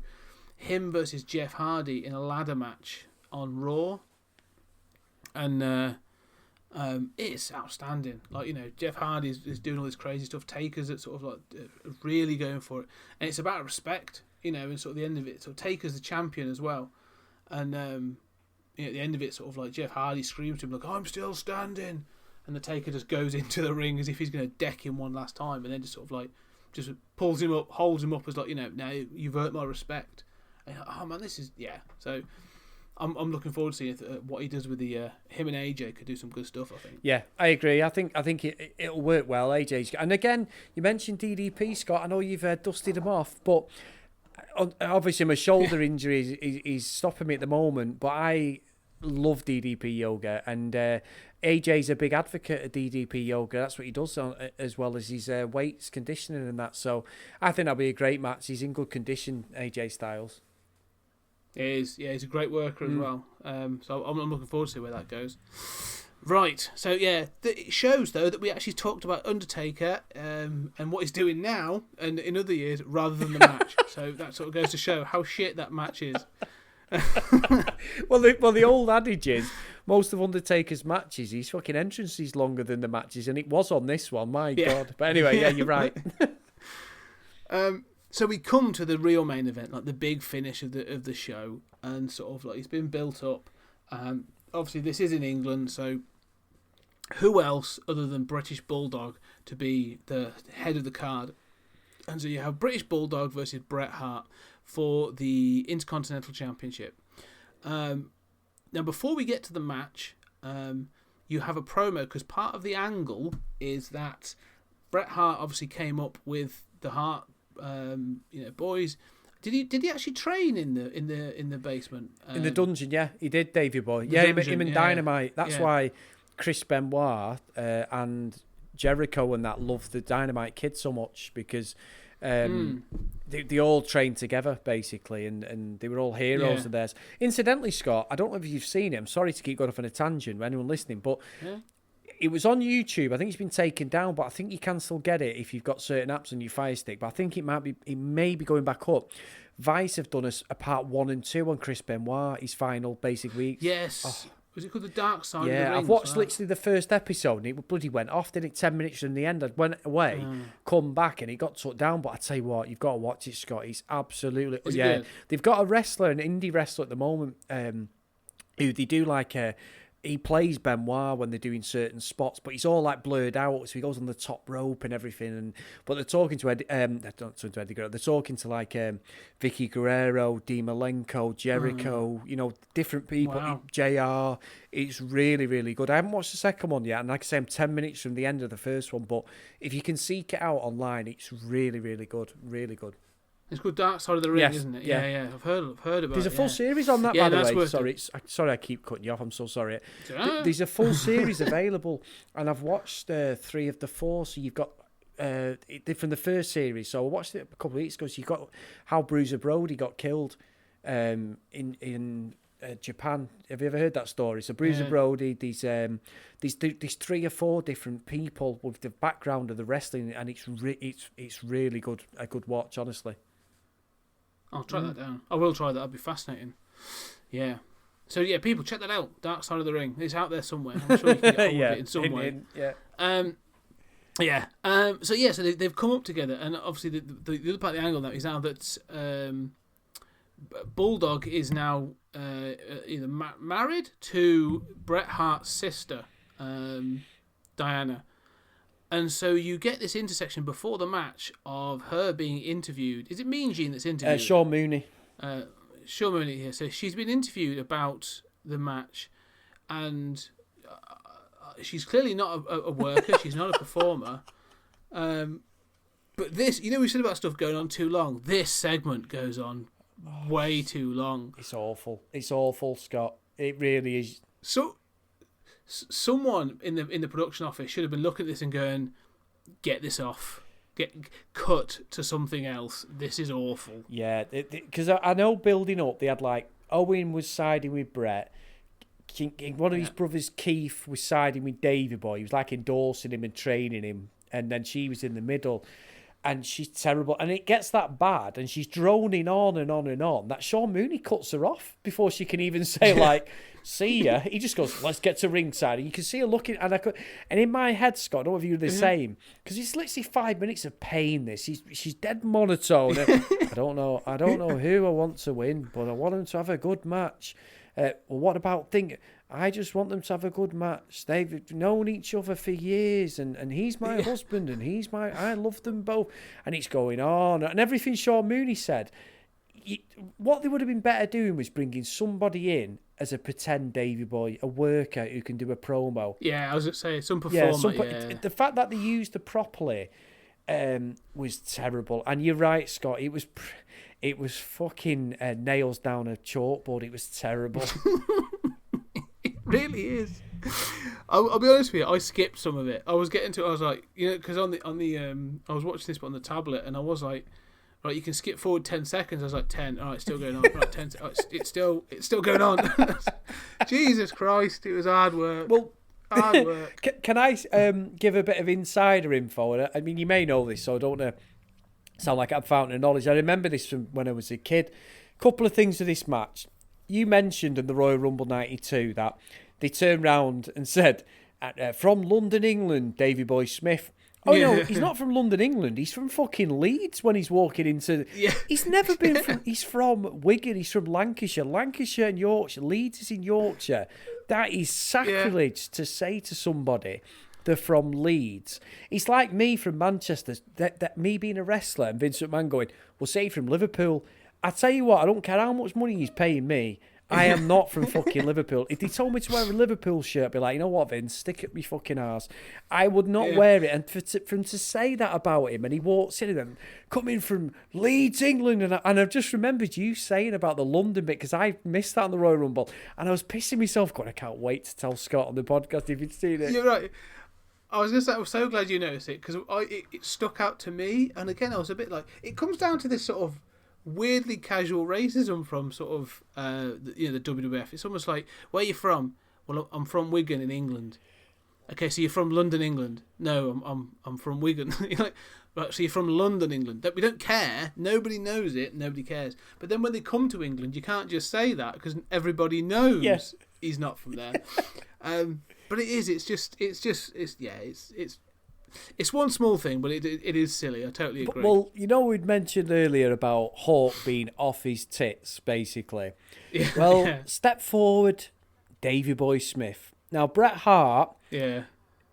Him versus Jeff Hardy in a ladder match on Raw, and it's outstanding. Like, Jeff Hardy is doing all this crazy stuff. Taker's at sort of like really going for it, and it's about respect, and sort of the end of it. So Taker's the champion as well, and at the end of it, sort of like Jeff Hardy screams to him like, "I'm still standing," and the Taker just goes into the ring as if he's going to deck him one last time, and then just just pulls him up, holds him up as like, now you've earned my respect. And you're like, oh man, this is So I'm looking forward to seeing what he does with the him and AJ could do some good stuff. I think. Yeah, I agree. I think it'll work well. AJ's, and again, you mentioned DDP, Scott. I know you've dusted him off, but obviously my shoulder injury is stopping me at the moment. But I love DDP yoga, and AJ's a big advocate of DDP yoga. That's what he does as well as his weights conditioning and that. So I think that'll be a great match. He's in good condition, AJ Styles. He is, yeah, he's a great worker as well. So I'm looking forward to see where that goes. Right, so yeah, it shows though that we actually talked about Undertaker and what he's doing now and in other years rather than the match. So that sort of goes to show how shit that match is. Well, the old adage is most of Undertaker's matches, his fucking entrance is longer than the matches, and it was on this one. My God! But anyway, yeah, you're right. So we come to the real main event, like the big finish of the show, and sort of like it's been built up. Obviously, this is in England, so who else other than British Bulldog to be the head of the card? And so you have British Bulldog versus Bret Hart for the Intercontinental Championship. Now, before we get to the match, you have a promo, because part of the angle is that Bret Hart obviously came up with the Hart, boys. Did he actually train in the basement? In the dungeon, yeah, he did, Davey Boy. Yeah, dungeon, him and Dynamite. That's why Chris Benoit and Jericho and that love the Dynamite Kid so much, because they all trained together basically, and they were all heroes of theirs. Incidentally, Scott, I don't know if you've seen it. I'm sorry to keep going off on a tangent, anyone listening, but it was on YouTube. I think it's been taken down, but I think you can still get it if you've got certain apps on your Fire Stick. But I think it may be going back up. Vice have done a part 1 and 2 on Chris Benoit, his final basic weeks. Yes. Oh. Was it called The Dark Side of the Ring? Yeah, I've watched literally the first episode, and it bloody went off, didn't it? 10 minutes from the end, I went away, come back, and it got took down. But I tell you what, you've got to watch it, Scott. It's absolutely... Is it good? They've got a wrestler, an indie wrestler at the moment, who they do like a... He plays Benoit when they're doing certain spots, but he's all like blurred out, so he goes on the top rope and everything. But they're talking to Eddie, not talking to Eddie Guerrero. They're talking to like Vicky Guerrero, Dean Malenko, Jericho. Different people. Wow. JR. It's really, really good. I haven't watched the second one yet, and like I say, I'm 10 minutes from the end of the first one. But if you can seek it out online, it's really, really good. Really good. It's called Dark Side of the Ring, Yes, isn't it? yeah. Yeah. I've heard about it. There's a full series on that, by the way. Sorry, I keep cutting you off. I'm so sorry. There's a full series available, and I've watched 3 of the 4. So you've got from the first series. So I watched it a couple of weeks ago. So you've got how Bruiser Brody got killed in Japan. Have you ever heard that story? So Bruiser Brody, these 3 or 4 different people with the background of the wrestling, and it's really good. A good watch, honestly. I'll try that down. I will try that. That'd be fascinating. Yeah. So yeah, people check that out. Dark Side of the Ring. It's out there somewhere. I'm sure you can get hold of it in some way. So they've come up together, and obviously the other part of the angle now is now that Bulldog is now either married to Bret Hart's sister, Diana. And so you get this intersection before the match of her being interviewed. Is it Mean Gene that's interviewed? Sean Mooney. Sean Mooney here. So she's been interviewed about the match, and she's clearly not a worker. She's not a performer. But this, we said about stuff going on too long. This segment goes on way too long. It's awful. It's awful, Scott. It really is. So... someone in the production office should have been looking at this and going, get this off. Get cut to something else. This is awful. Yeah, because I know building up, they had like, Owen was siding with Bret. One of his brothers, Keith, was siding with Davey Boy. He was like endorsing him and training him. And then she was in the middle. And she's terrible. And it gets that bad. And she's droning on and on and on. That Sean Mooney cuts her off before she can even say, like, see ya. He just goes, let's get to ringside. And you can see her looking. And in my head, Scott, I don't know if you're the same. Because it's literally 5 minutes of pain, this. She's dead monotone. I don't know who I want to win, but I want him to have a good match. Well, what about I just want them to have a good match. They've known each other for years, and he's my husband, and I love them both. And it's going on. And everything Sean Mooney said, what they would have been better doing was bringing somebody in as a pretend Davy Boy, a worker who can do a promo. Yeah, I was going to say, some performer, The fact that they used it properly was terrible. And you're right, Scott, it was fucking nails down a chalkboard. It was terrible. It really is. I'll be honest with you, I skipped some of it. I was getting to it, I was like, because on the I was watching this on the tablet, and I was like, right, you can skip forward 10 seconds. I was like, 10. All right, it's still going on. Right, 10. Oh, it's still going on. Jesus Christ, it was hard work. Well, hard work. Can I give a bit of insider info? I mean, you may know this, so I don't want to sound like I'm fountain of knowledge. I remember this from when I was a kid. Couple of things to this match. You mentioned in the Royal Rumble 92 that they turned round and said, from London, England, Davy Boy Smith. Oh, no, he's not from London, England. He's from fucking Leeds when he's walking into... Yeah. He's never been from... He's from Wigan. He's from Lancashire. Lancashire and Yorkshire. Leeds is in Yorkshire. That is sacrilege to say to somebody they're from Leeds. It's like me from Manchester, that me being a wrestler and Vince McMahon going, well, say you're from Liverpool. I tell you what, I don't care how much money he's paying me. I am not from fucking Liverpool. If they told me to wear a Liverpool shirt, I'd be like, you know what, Vince, stick it me fucking arse. I would not wear it. And for him to say that about him, and he walks in and coming from Leeds, England, and I've just remembered you saying about the London bit, because I missed that on the Royal Rumble, and I was pissing myself going, I can't wait to tell Scott on the podcast if you'd seen it. You're right. I was going to say, I was so glad you noticed it, because it stuck out to me, and again, I was a bit like, it comes down to this sort of weirdly casual racism from sort of the WWF. It's almost like, where are you from? Well, I'm from Wigan in England. Okay, so you're from London, England. No, I'm from Wigan. You're like, right, so you're from London, England. We don't care. Nobody knows it. Nobody cares. But then when they come to England, you can't just say that because everybody knows he's not from there. But it is. It's one small thing, but it is silly. I totally agree. Well, we'd mentioned earlier about Hawk being off his tits, basically. Step forward, Davy Boy Smith. Now, Bret Hart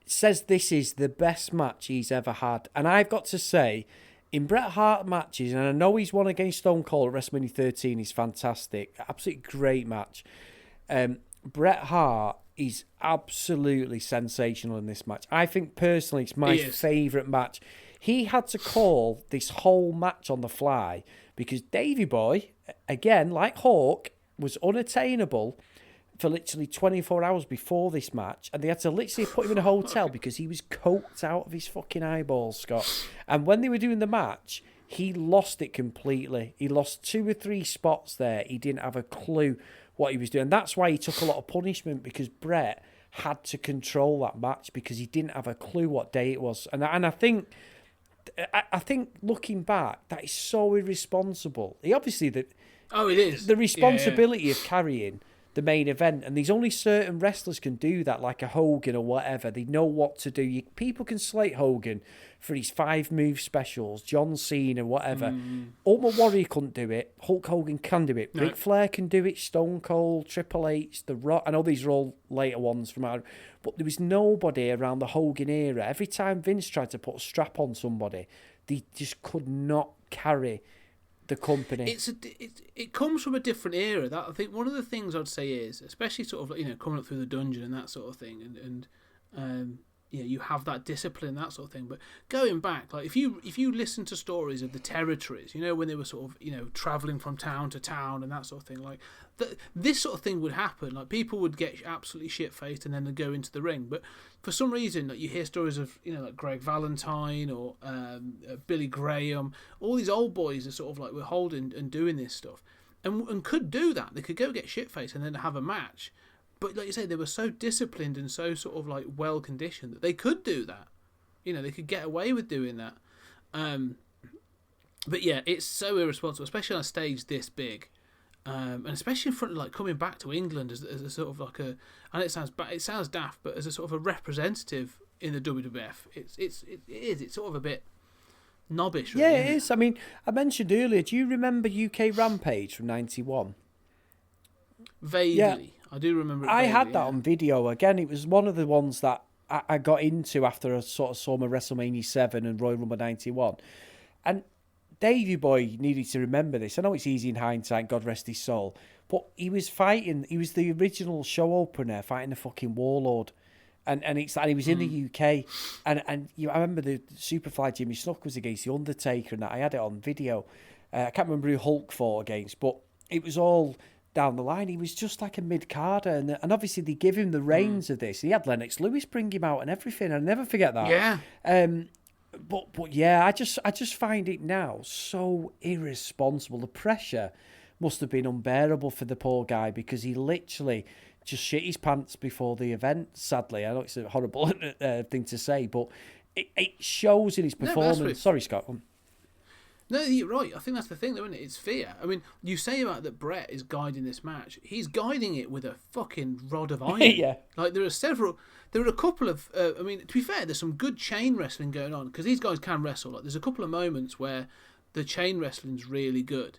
says this is the best match he's ever had. And I've got to say, in Bret Hart matches, and I know he's won against Stone Cold at WrestleMania 13, he's fantastic. Absolutely great match. Bret Hart is absolutely sensational in this match. I think personally it's my favourite match. He had to call this whole match on the fly because Davy Boy, again, like Hawk, was unattainable for literally 24 hours before this match, and they had to literally put him in a hotel because he was coked out of his fucking eyeballs, Scott. And when they were doing the match, he lost it completely. He lost 2 or 3 spots there. He didn't have a clue what he was doing. That's why he took a lot of punishment, because Bret had to control that match because he didn't have a clue what day it was. And I think looking back, that is so irresponsible. It is the responsibility of carrying the main event, and there's only certain wrestlers can do that, like a Hogan or whatever. They know what to do. People can slate Hogan for his 5-move specials, John Cena, whatever. Ultimate Warrior couldn't do it. Hulk Hogan can do it. Ric Flair can do it. Stone Cold, Triple H, The Rock. I know these are all later ones from our, but there was nobody around the Hogan era. Every time Vince tried to put a strap on somebody, they just could not carry the company. It comes from a different era. That I think one of the things I'd say is, especially sort of coming up through the dungeon and that sort of thing, and you have that discipline, that sort of thing. But going back, like if you listen to stories of the territories, when they were sort of traveling from town to town and that sort of thing, like this sort of thing would happen. Like people would get absolutely shit faced and then they'd go into the ring. But for some reason, like you hear stories of like Greg Valentine or Billy Graham, all these old boys are sort of like were holding and doing this stuff, and could do that. They could go get shit faced and then have a match. But like you say, they were so disciplined and so sort of like well conditioned that they could do that. They could get away with doing that. But yeah, it's so irresponsible, especially on a stage this big. And especially in front of like coming back to England as a sort of like a, and it sounds daft, but as a sort of a representative in the WWF, it's sort of a bit knobbish. Really, yeah, it is. I mean, I mentioned earlier. Do you remember UK Rampage from '91? Vaguely. Yeah. I do remember it I vaguely, had that yeah. on video. Again, it was one of the ones that I got into after I sort of saw my WrestleMania 7 and Royal Rumble 91. And Davey Boy needed to remember this. I know it's easy in hindsight, God rest his soul. But he was the original show opener fighting the fucking Warlord. And he was in the UK. And I remember the Superfly Jimmy Snuka was against The Undertaker and that. I had it on video. I can't remember who Hulk fought against, but it was all down the line. He was just like a mid-carder. And obviously they give him the reins of this. He had Lennox Lewis bring him out and everything. I'll never forget that. Yeah. But yeah, I just find it now so irresponsible. The pressure must have been unbearable for the poor guy because he literally just shit his pants before the event. Sadly, I know it's a horrible thing to say, but it shows in his performance. No, Sorry, Scott. No, you're right. I think that's the thing, though, isn't it? It's fear. I mean, you say about that Brett is guiding this match. He's guiding it with a fucking rod of iron. Yeah. Like, there are a couple of, I mean, to be fair, there's some good chain wrestling going on, because these guys can wrestle. Like, there's a couple of moments where the chain wrestling's really good.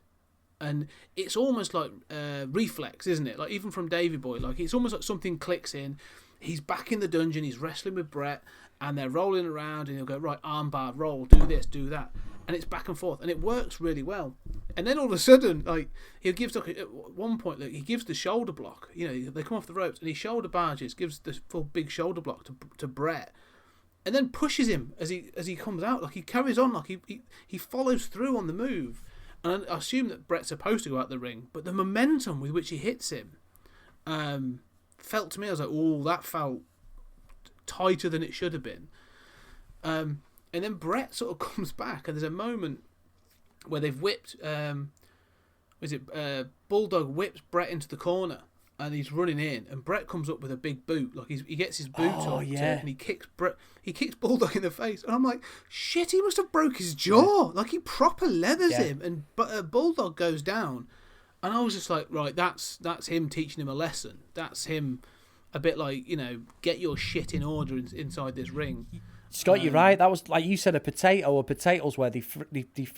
And it's almost like reflex, isn't it? Like, even from Davey Boy, like, it's almost like something clicks in. He's back in the dungeon, he's wrestling with Brett, and they're rolling around, and he'll go, right, armbar, roll, do this, do that. And it's back and forth, and it works really well. And then all of a sudden, like, he gives, like, at one point, like, he gives the shoulder block. You know, they come off the ropes, and he shoulder barges, gives the full big shoulder block to Brett, and then pushes him as he comes out. Like, he carries on, like, he follows through on the move. And I assume that Brett's supposed to go out the ring, but the momentum with which he hits him felt to me, I was like, oh, that felt tighter than it should have been. And then Brett sort of comes back, and there's a moment where they've whipped, Bulldog whips Brett into the corner, and he's running in, and Brett comes up with a big boot, like he gets his boot up, and he kicks Bulldog in the face, and I'm like, shit, he must have broke his jaw, like he proper leathers him, and Bulldog goes down, and I was just like, right, that's him teaching him a lesson, that's him a bit like, you know, get your shit in order inside this ring. Scott, you're right. That was, like you said, a potato. A potato's where they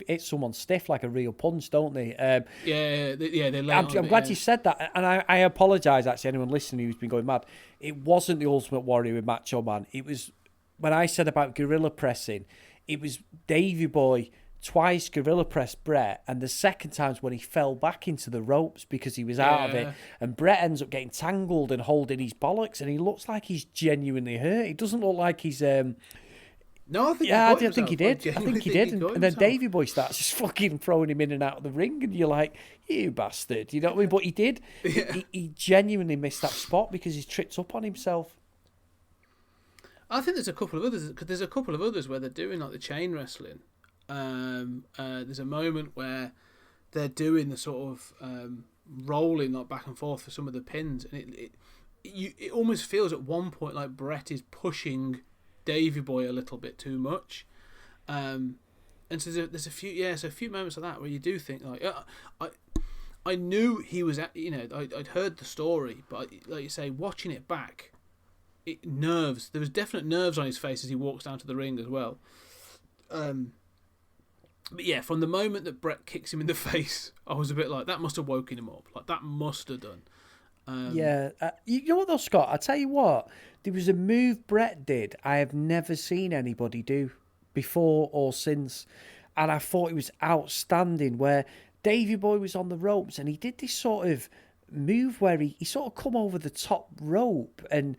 hit someone stiff like a real punch, don't they? They lay I'm on glad you said that, and I apologise, actually, anyone listening who's been going mad. It wasn't the Ultimate Warrior with Macho Man. It was, when I said about gorilla pressing, it was Davey Boy twice gorilla pressed Brett, and the second time's when he fell back into the ropes because he was out of it, and Brett ends up getting tangled and holding his bollocks, and he looks like he's genuinely hurt. He doesn't look like he's... No, I think I he think he did. I think he did. And then Davey Boy starts just fucking throwing him in and out of the ring, and you're like, you bastard. You know what I mean? But he did. Yeah. He genuinely missed that spot because he's tripped up on himself. I think there's a couple of others, because there's a couple of others where they're doing like the chain wrestling. There's a moment where they're doing the sort of rolling like back and forth for some of the pins, and it almost feels at one point like Brett is pushing Davey Boy a little bit too much, and so there's a few moments of that where you do think like, I knew he was at, you know, I'd heard the story, but like you say, watching it back, there was definite nerves on his face as he walks down to the ring as well. But yeah, from the moment that Brett kicks him in the face, I was a bit like, that must have woken him up. Like, that must have done. You know what though, Scott? I tell you what, there was a move Brett did I have never seen anybody do before or since, and I thought it was outstanding. Where Davey Boy was on the ropes, and he did this sort of move where he sort of come over the top rope, and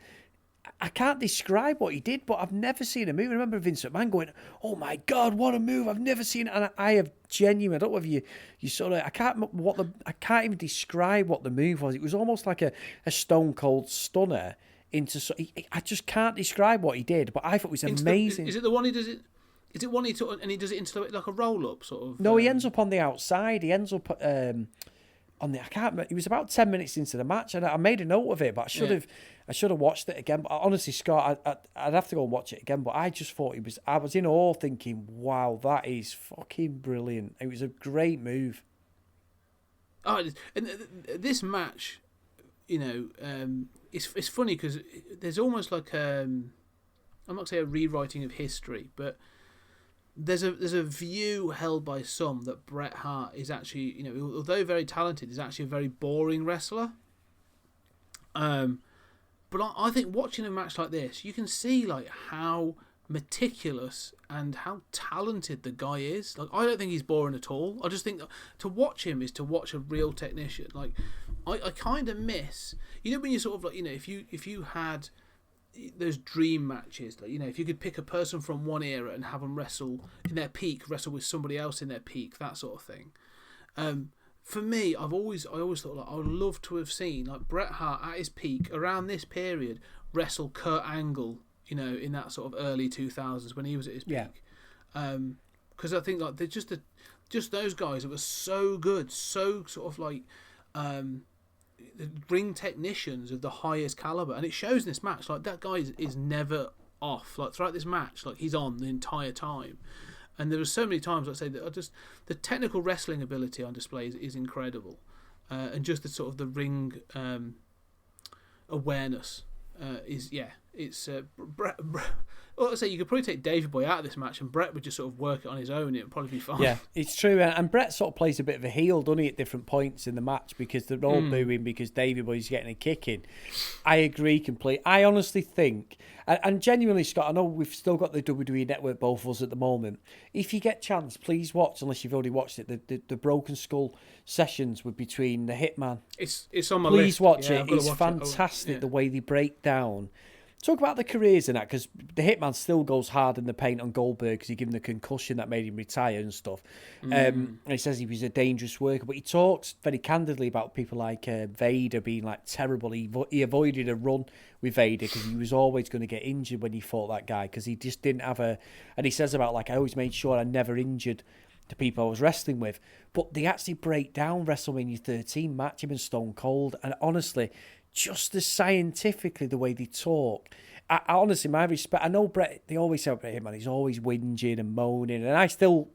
I can't describe what he did, but I've never seen a move. I remember Vince McMahon going, "Oh my God, what a move! I've never seen it." And I have genuine. I don't know if you sort of. I can't even describe what the move was. It was almost like a Stone Cold Stunner into. I just can't describe what he did, but I thought it was amazing. Is it the one he does it? Is it one he took and he does it into like a roll up sort of? No, he ends up on the outside. He ends up on the. I can't remember. It was about 10 minutes into the match, and I made a note of it, but I should have watched it again. But honestly, Scott, I'd have to go and watch it again. But I just thought I was in awe, thinking, "Wow, that is fucking brilliant." It was a great move. Oh, and this match, you know, it's funny because there's almost like I'm not going to say a rewriting of history, but there's a view held by some that Bret Hart is actually, you know, although very talented, is actually a very boring wrestler. But I think watching a match like this, you can see like how meticulous and how talented the guy is. Like, I don't think he's boring at all. I just think that to watch him is to watch a real technician. Like, I kind of miss, when you sort of like, if you had those dream matches, like, if you could pick a person from one era and have them wrestle in their peak, wrestle with somebody else in their peak, that sort of thing. For me, I always thought, like, I would love to have seen like Bret Hart at his peak around this period wrestle Kurt Angle, in that sort of early 2000s when he was at his peak. Because I think like they're just those guys that were so good, so sort of like ring technicians of the highest caliber, and it shows in this match. Like, that guy is never off. Like, throughout this match, like, he's on the entire time. And there were so many times, like I say, that the technical wrestling ability on display is incredible, and just the sort of the ring awareness it's Brett. Well, I say you could probably take Davey Boy out of this match, and Brett would just sort of work it on his own. It would probably be fine. Yeah, it's true. And Brett sort of plays a bit of a heel, doesn't he, at different points in the match, because they're all booing because Davey Boy's getting a kick in. I agree completely. I honestly think, and genuinely, Scott, I know we've still got the WWE Network, both of us at the moment. If you get chance, please watch, unless you've already watched it, the Broken Skull sessions with between the Hitman. It's on my list. Please watch it. It's fantastic the way they break down. Talk about the careers in that, because the Hitman still goes hard in the paint on Goldberg because he gave him the concussion that made him retire and stuff. And he says he was a dangerous worker, but he talks very candidly about people like Vader being like terrible. He avoided a run with Vader because he was always going to get injured when he fought that guy, because he just didn't have a... And he says about, like, I always made sure I never injured the people I was wrestling with. But they actually break down WrestleMania 13, match him and Stone Cold, and honestly... just as scientifically the way they talk. I honestly, my respect. I know Brett. They always say about him, man. He's always whinging and moaning, and I still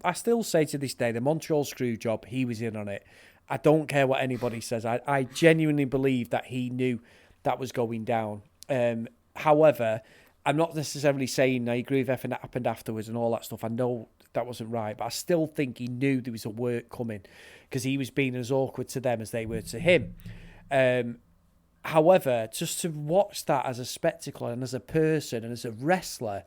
say to this day, the Montreal Screwjob, he was in on it. I don't care what anybody says. I genuinely believe that he knew that was going down. However, I'm not necessarily saying I agree with everything that happened afterwards and all that stuff. I know that wasn't right, but I still think he knew there was a work coming, because he was being as awkward to them as they were to him. However, just to watch that as a spectacle and as a person and as a wrestler,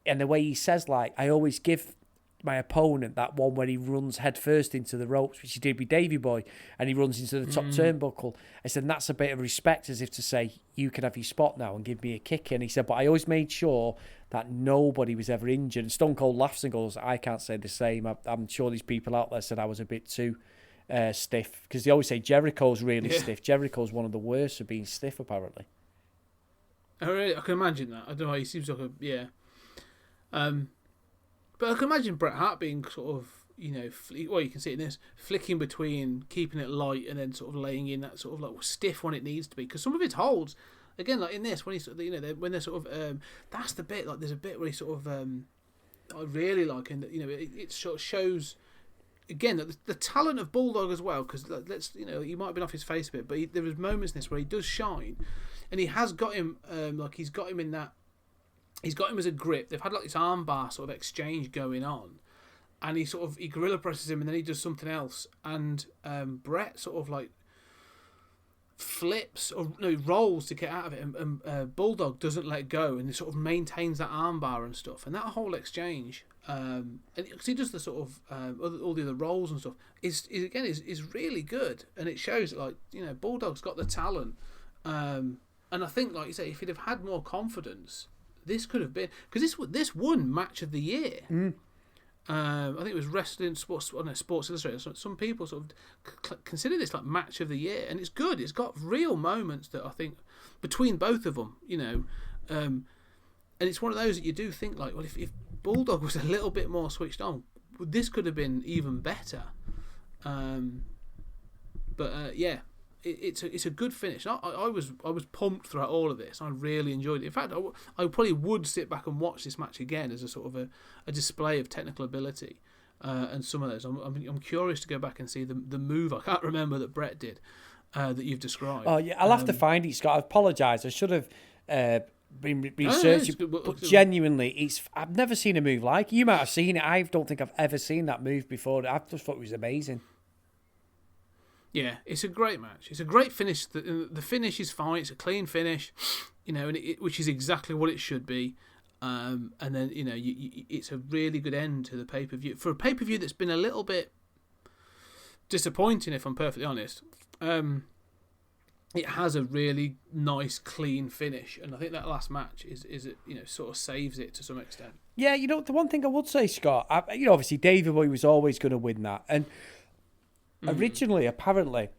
and the way he says, like, I always give my opponent that one where he runs headfirst into the ropes, which he did with Davey Boy, and he runs into the top turnbuckle. I said, and that's a bit of respect, as if to say, you can have your spot now and give me a kick in. He said, but I always made sure that nobody was ever injured. And Stone Cold laughs and goes, I can't say the same. I'm sure these people out there said I was a bit too... stiff, because they always say Jericho's really stiff. Jericho's one of the worst for being stiff, apparently. Oh, really? I can imagine that. I don't know. He seems like but I can imagine Bret Hart being sort of, well, you can see it in this, flicking between keeping it light and then sort of laying in that sort of like stiff when it needs to be, because some of it holds. Again, like in this, when he's when they're sort of that's the bit, like there's a bit where he sort of I really like, and it sort of shows. Again, the talent of Bulldog as well, because he might have been off his face a bit, but there was moments in this where he does shine, and he has got him he's got him in that, he's got him as a grip. They've had like this armbar sort of exchange going on, and he gorilla presses him, and then he does something else, and Brett sort of like flips or rolls to get out of it, and Bulldog doesn't let go, and he sort of maintains that armbar and stuff, and that whole exchange. And because he does the sort of all the other roles and stuff is really good, and it shows that, like, Bulldog's got the talent, and I think, like you say, if he'd have had more confidence, this could have been, because this won Match of the Year. I think it was Wrestling Sports Illustrated. Some people sort of consider this like Match of the Year, and it's good. It's got real moments that I think between both of them, and it's one of those that you do think, like, well, if Bulldog was a little bit more switched on, this could have been even better. It's a good finish. I was pumped throughout all of this. I really enjoyed it. In fact, I probably would sit back and watch this match again as a sort of a display of technical ability, and some of those. I'm curious to go back and see the move I can't remember that Brett did, that you've described. Oh yeah, I'll have to find it, Scott. I apologise. I should have been researching, but genuinely, I've never seen a move like it. You might have seen it. I don't think I've ever seen that move before. I just thought it was amazing. Yeah, it's a great match. It's a great finish. The finish is fine. It's a clean finish, and which is exactly what it should be. And then it's a really good end to the pay-per-view for a pay-per-view that's been a little bit disappointing, if I'm perfectly honest. It has a really nice, clean finish, and I think that last match is sort of saves it to some extent. Yeah, the one thing I would say, Scott, obviously Davey Boy was always going to win that, and originally, apparently,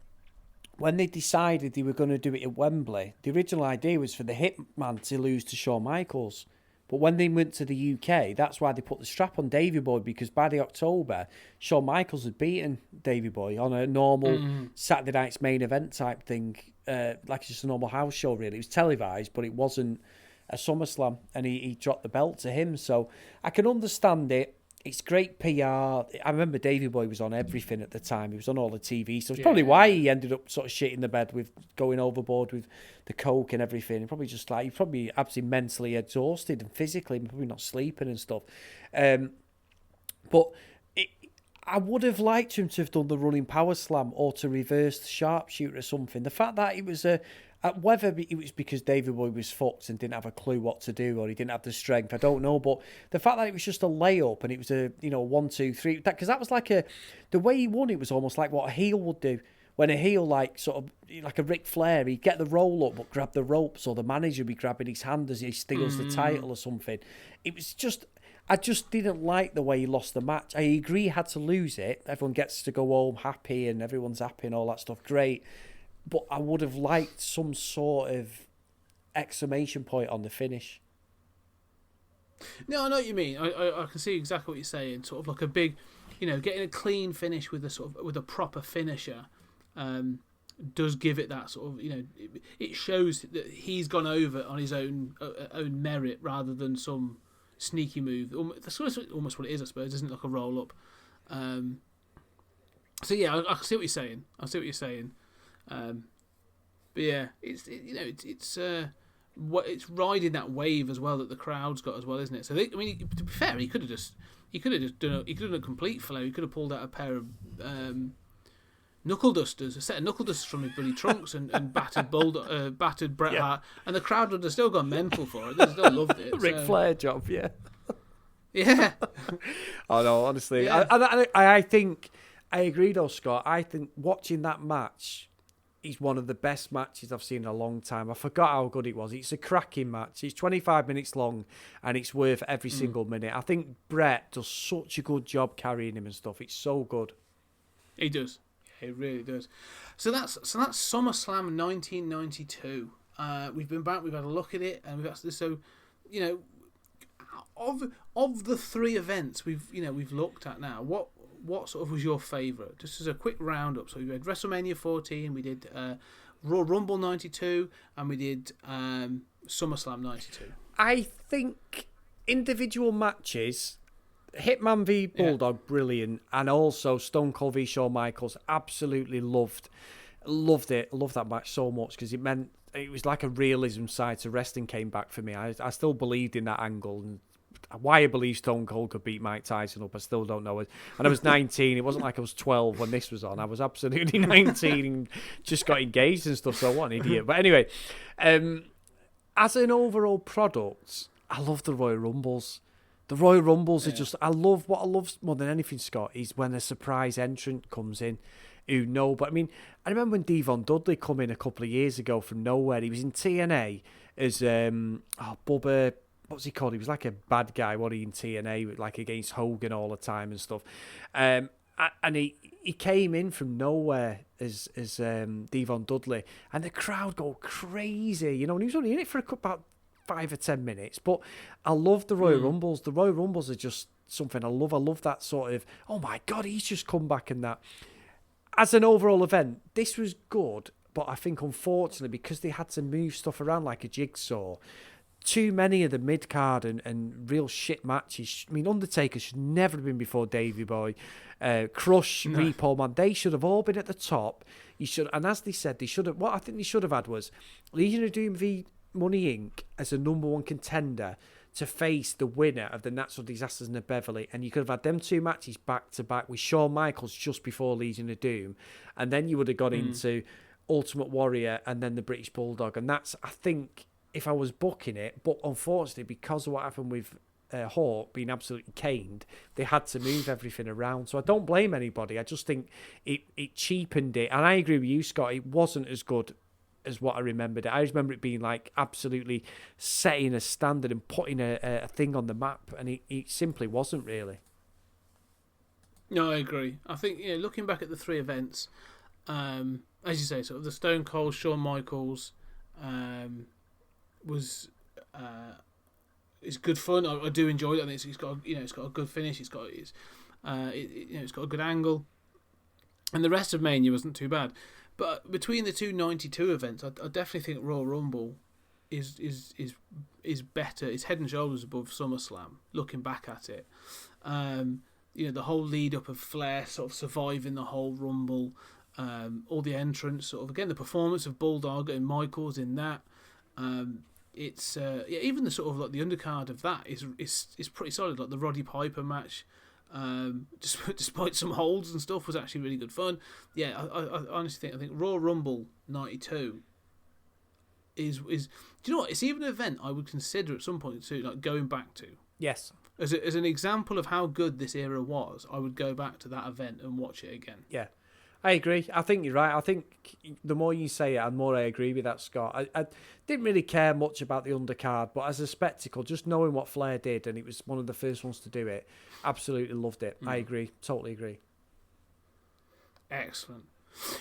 when they decided they were going to do it at Wembley, the original idea was for the Hitman to lose to Shawn Michaels. But when they went to the UK, that's why they put the strap on Davey Boy, because by the October, Shawn Michaels had beaten Davey Boy on a normal Saturday night's main event type thing, like just a normal house show, really. It was televised, but it wasn't a SummerSlam, and he dropped the belt to him. So I can understand it. It's great PR. I remember Davey Boy was on everything at the time. He was on all the TV stuff. It's probably why he ended up sort of shitting the bed with going overboard with the coke and everything. He probably he probably absolutely mentally exhausted and physically, probably not sleeping and stuff. But I would have liked him to have done the running power slam or to reverse the sharpshooter or something. The fact that it was whether it was because David Boy was fucked and didn't have a clue what to do, or he didn't have the strength, I don't know. But the fact that it was just a layup and it was a 1, 2, 3, because that was like the way he won it was almost like what a heel would do. When a heel, like sort of like a Ric Flair, he'd get the roll up but grab the ropes, or the manager would be grabbing his hand as he steals the title or something. It was just, I just didn't like the way he lost the match. I agree he had to lose it. Everyone gets to go home happy and everyone's happy and all that stuff. Great. But I would have liked some sort of exclamation point on the finish. No, I know what you mean. I can see exactly what you're saying. Sort of like a big, getting a clean finish with a proper finisher, does give it that sort of, it shows that he's gone over on his own merit rather than some sneaky move. That's almost what it is, I suppose, isn't it? Like a roll up. So yeah, I see what you're saying. But yeah, it's riding that wave as well that the crowd's got as well, isn't it? So to be fair, he could have done a complete flow. He could have pulled out a pair of knuckle dusters, a set of knuckle dusters from his bloody trunks, and battered Bret Hart, and the crowd would have still gone mental for it. They still loved it. Ric Flair job, yeah. Yeah. Oh no, honestly, yeah. I think I agree though, Scott. I think watching that match is one of the best matches I've seen in a long time. I forgot how good it was. It's a cracking match. It's 25 minutes long, and it's worth every single minute. I think Bret does such a good job carrying him and stuff. It's so good. He does. He really does. So that's SummerSlam 1992. We've been back. We've had a look at it, and we've actually of the three events we've looked at now. What sort of was your favourite? Just as a quick roundup. So we had WrestleMania 14, we did Royal Rumble 92, and we did SummerSlam 92. I think individual matches, Hitman v Bulldog, brilliant, and also Stone Cold v Shawn Michaels, absolutely loved it. I loved that match so much because it meant it was like a realism side to wrestling came back for me. I still believed in that angle, and why I believe Stone Cold could beat Mike Tyson up, I still don't know. And I was 19. It wasn't like I was 12 when this was on. I was absolutely 19 and just got engaged and stuff, so what an idiot. But anyway, as an overall product, I love the Royal Rumbles. The Royal Rumbles are just, what I love more than anything, Scott, is when a surprise entrant comes in but I mean, I remember when Devon Dudley come in a couple of years ago from nowhere. He was in TNA as, Bubba, what's he called? He was like a bad guy, in TNA, like against Hogan all the time and stuff. And he came in from nowhere as Devon Dudley, and the crowd go crazy, and he was only in it for about 5 or 10 minutes. But I love the Royal Rumbles. The Royal Rumbles are just something I love. I love that sort of, oh my God, he's just come back and that. As an overall event, this was good, but I think unfortunately, because they had to move stuff around like a jigsaw, too many of the mid-card and real shit matches. I mean, Undertaker should never have been before Davey Boy. Crush, Repo Man, they should have all been at the top. And as they said, what I think they should have had was Legion of Doom v Money Inc. as a number one contender to face the winner of the Natural Disasters and the Beverly, and you could have had them two matches back to back with Shawn Michaels just before Legion of Doom, and then you would have got into Ultimate Warrior and then the British Bulldog, and that's, I think, if I was booking it, but unfortunately because of what happened with Hawk being absolutely caned, they had to move everything around. So I don't blame anybody. I just think it cheapened it, and I agree with you, Scott. It wasn't as good as what I remembered it. I remember it being like absolutely setting a standard and putting a thing on the map, and it simply wasn't really. No, I agree. I think, looking back at the three events, as you say, sort of the Stone Cold Shawn Michaels was it's good fun. I do enjoy it. I think it's got a good finish. It's got a good angle, and the rest of Mania wasn't too bad. But between the two 92 events, I definitely think Royal Rumble is better. It's head and shoulders above SummerSlam. Looking back at it, the whole lead up of Flair sort of surviving the whole Rumble, all the entrants, sort of again the performance of Bulldog and Michaels in that. It's even the sort of like the undercard of that is pretty solid. Like the Roddy Piper match. Despite some holds and stuff, was actually really good fun. Yeah, I honestly think Royal Rumble 92 is. Do you know what? It's even an event I would consider at some point to like going back to. Yes. As an example of how good this era was, I would go back to that event and watch it again. Yeah, I agree. I think you're right. I think the more you say it, the more I agree with that, Scott. I didn't really care much about the undercard, but as a spectacle, just knowing what Flair did, and it was one of the first ones to do it, absolutely loved it. I agree. Totally agree. Excellent.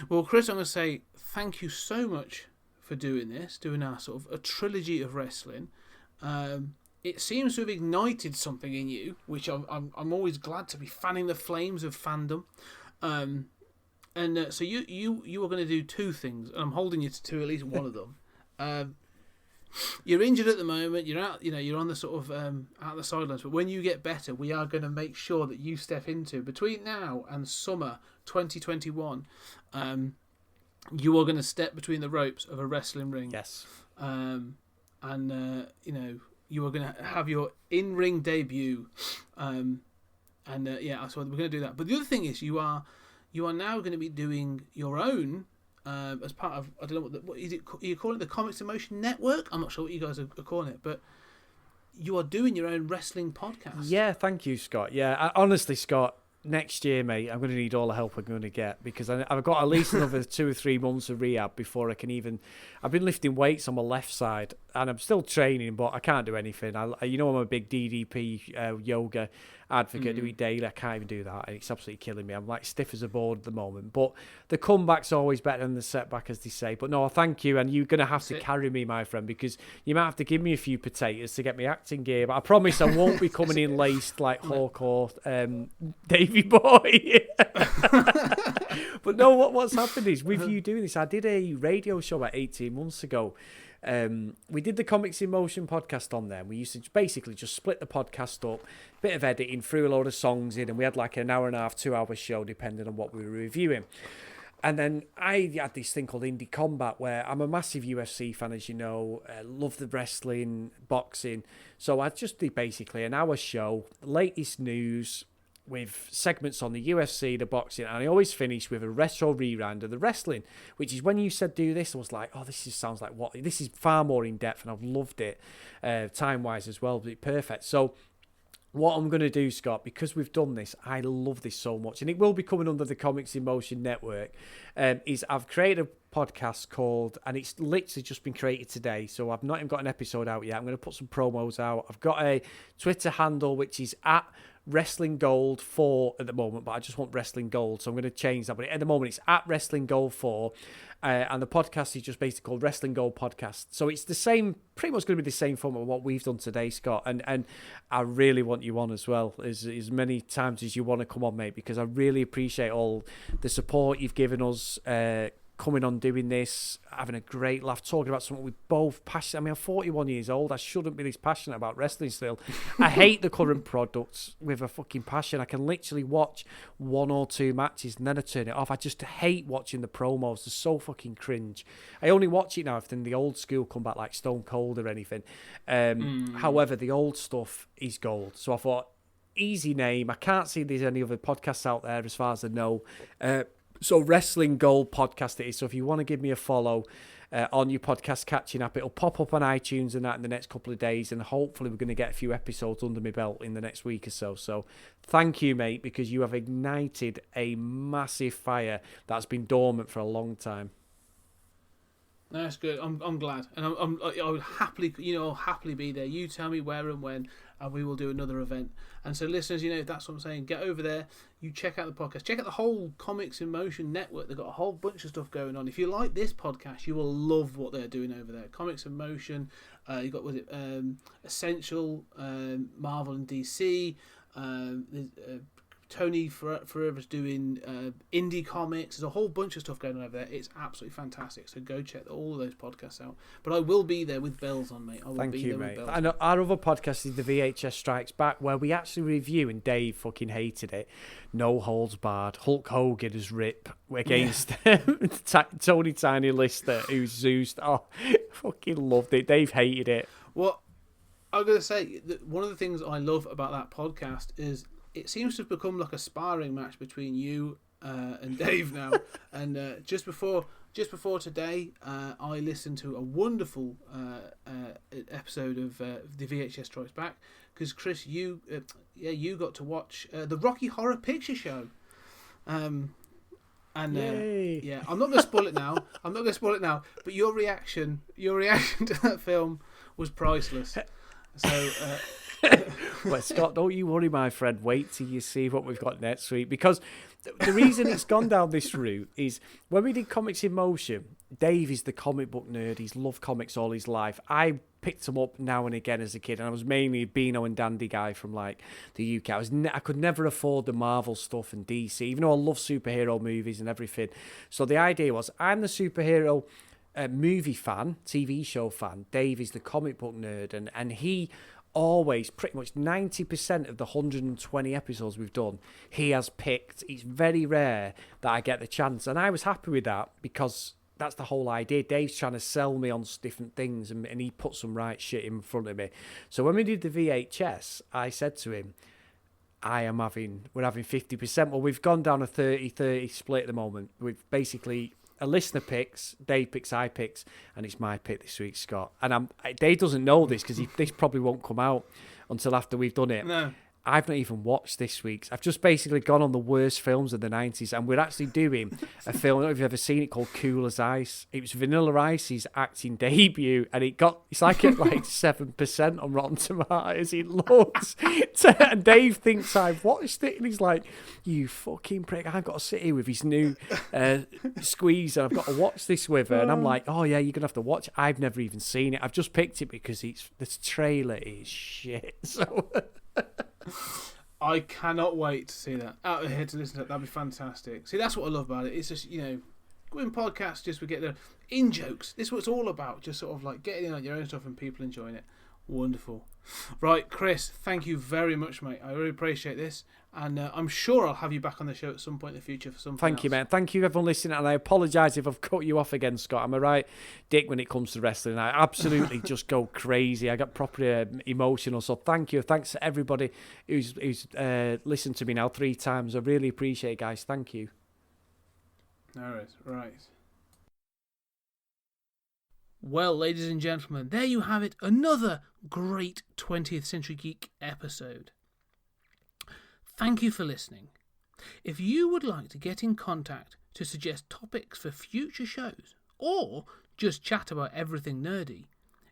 Well, Chris, I'm going to say thank you so much for doing this, doing our sort of a trilogy of wrestling. It seems to have ignited something in you, which I'm always glad to be fanning the flames of fandom. And so you are going to do two things, and I'm holding you to at least one of them. You're injured at the moment. You're out. You're on the sort of out the sidelines. But when you get better, we are going to make sure that you step into between now and summer 2021. You are going to step between the ropes of a wrestling ring. Yes. You are going to have your in-ring debut. So we're going to do that. But the other thing is, you are now going to be doing your own as part of, I don't know what is it? Are you calling it the Comics in Motion Network? I'm not sure what you guys are calling it, but you are doing your own wrestling podcast. Yeah, thank you, Scott. Yeah, honestly, Scott, next year, mate, I'm going to need all the help I'm going to get, because I've got at least another 2 or 3 months of rehab before I can even. I've been lifting weights on my left side, and I'm still training, but I can't do anything. I'm a big DDP yoga advocate, do it daily. I can't even do that, and it's absolutely killing me. I'm like stiff as a board at the moment, but the comeback's always better than the setback, as they say. But no, thank you, and you're going to have to carry me, my friend, because you might have to give me a few potatoes to get me acting gear, but I promise I won't be coming in laced like Hawk or Davey Boy. But no, what's happened is, with you doing this, I did a radio show about 18 months ago. We did the Comics in Motion podcast on there. We used to basically just split the podcast up, bit of editing, threw a load of songs in, and we had like an hour and a half, 2 hour show, depending on what we were reviewing. And then I had this thing called Indie Combat, where I'm a massive UFC fan, as you know. Love the wrestling, boxing. So I just did basically an hour show, latest news, with segments on the UFC, the boxing, and I always finish with a retro rewind of the wrestling, which is when you said do this, I was like, oh, sounds like what? This is far more in depth, and I've loved it, time-wise as well, but perfect. So what I'm going to do, Scott, because we've done this, I love this so much, and it will be coming under the Comics in Motion Network, is I've created a podcast called, and it's literally just been created today, so I've not even got an episode out yet. I'm going to put some promos out. I've got a Twitter handle, which is at Wrestling Gold 4 at the moment, but I just want Wrestling Gold, so I'm going to change that. But at the moment, it's at Wrestling Gold 4, and the podcast is just basically called Wrestling Gold Podcast. So it's the same, pretty much going to be the same format of what we've done today, Scott. And I really want you on as well, as many times as you want to come on, mate, because I really appreciate all the support you've given us. coming on doing this, having a great laugh, talking about something we're both passionate. I mean, I'm 41 years old. I shouldn't be this passionate about wrestling still. I hate the current products with a fucking passion. I can literally watch 1 or 2 matches and then I turn it off. I just hate watching the promos. They're so fucking cringe. I only watch it now if the old school come back, like Stone Cold or anything. However, the old stuff is gold. So I thought, easy name. I can't see there's any other podcasts out there as far as I know. So Wrestling Gold podcast it is. So if you want to give me a follow on your podcast catching up, it'll pop up on iTunes and that in the next couple of days. And hopefully we're going to get a few episodes under my belt in the next week or so. So thank you, mate, because you have ignited a massive fire that's been dormant for a long time. No, that's good. I'm glad, and I would happily, I'll happily be there. You tell me where and when, and we will do another event. And so, listeners, that's what I'm saying. Get over there. You check out the podcast. Check out the whole Comics in Motion network. They've got a whole bunch of stuff going on. If you like this podcast, you will love what they're doing over there. Comics in Motion. You got Essential, Marvel and DC. Tony Forever's doing indie comics. There's a whole bunch of stuff going on over there. It's absolutely fantastic. So go check all of those podcasts out. But I will be there with bells on, mate. Thank you, mate. And our other podcast is the VHS Strikes Back, where we actually review, and Dave fucking hated it, No Holds Barred, Hulk Hogan as Rip against Tony Tiny Lister, who's Zeus. Oh, fucking loved it. Dave hated it. Well, I'm going to say that one of the things I love about that podcast is it seems to have become like a sparring match between you and Dave now. And just before today, I listened to a wonderful episode of the VHS Strikes Back because Chris, you got to watch the Rocky Horror Picture Show. And I'm not going to spoil it now. But your reaction to that film was priceless. So. Well, Scott, don't you worry, my friend. Wait till you see what we've got next week. Because the reason it's gone down this route is when we did Comics in Motion, Dave is the comic book nerd. He's loved comics all his life. I picked him up now and again as a kid, and I was mainly a Beano and Dandy guy from like the UK. I could never afford the Marvel stuff and DC, even though I love superhero movies and everything. So the idea was, I'm the superhero movie fan, TV show fan. Dave is the comic book nerd, and he always, pretty much 90% of the 120 episodes we've done, he has picked. It's very rare that I get the chance, and I was happy with that because that's the whole idea. Dave's trying to sell me on different things, and he put some right shit in front of me. So when we did the VHS, I said to him, we're having 50%. Well, we've gone down a 30-30 split at the moment. We've basically a listener picks, Dave picks, I picks, and it's my pick this week, Scott. And Dave doesn't know this because this probably won't come out until after we've done it. No. I've not even watched this week's. I've just basically gone on the worst films of the 90s, and we're actually doing a film, I don't know if you've ever seen it, called Cool as Ice. It was Vanilla Ice's acting debut, and it's like at like 7% on Rotten Tomatoes. It looks, and Dave thinks I've watched it, and he's like, you fucking prick, I've got to sit here with his new squeeze, and I've got to watch this with her. And I'm like, oh yeah, you're going to have to watch it. I've never even seen it. I've just picked it because this trailer is shit. So... I cannot wait to see that. Out of here to listen to it. That'd be fantastic. See, that's what I love about it. It's just, doing podcasts just we get the in jokes. This is what it's all about. Just sort of like getting in on your own stuff and people enjoying it. Wonderful. Right, Chris, thank you very much, mate. I really appreciate this. And I'm sure I'll have you back on the show at some point in the future for something Thank else. you, man. Thank you, everyone listening. And I apologise if I've cut you off again, Scott. I'm a right dick when it comes to wrestling. I absolutely just go crazy. I got properly emotional. So thank you. Thanks to everybody who's listened to me now 3 times. I really appreciate it, guys. Thank you. All right. Well, ladies and gentlemen, there you have it. Another great 20th Century Geek episode. Thank you for listening. If you would like to get in contact to suggest topics for future shows or just chat about everything nerdy,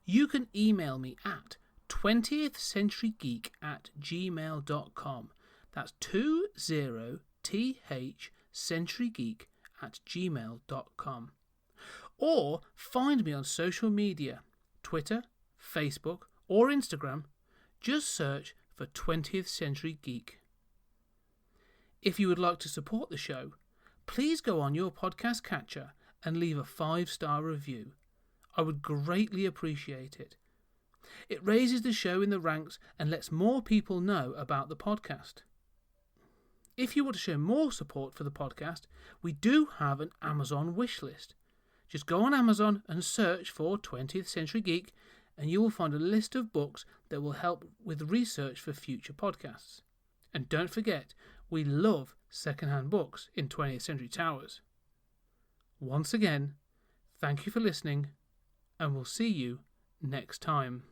you can email me at 20thcenturygeek@gmail.com. That's 20thcenturygeek@gmail.com. Or find me on social media, Twitter, Facebook, or Instagram. Just search for 20th Century Geek. If you would like to support the show, please go on your podcast catcher and leave a 5-star review. I would greatly appreciate it. It raises the show in the ranks and lets more people know about the podcast. If you want to show more support for the podcast, we do have an Amazon wish list. Just go on Amazon and search for 20th Century Geek, and you will find a list of books that will help with research for future podcasts. And don't forget, we love second-hand books in 20th Century Towers. Once again, thank you for listening, and we'll see you next time.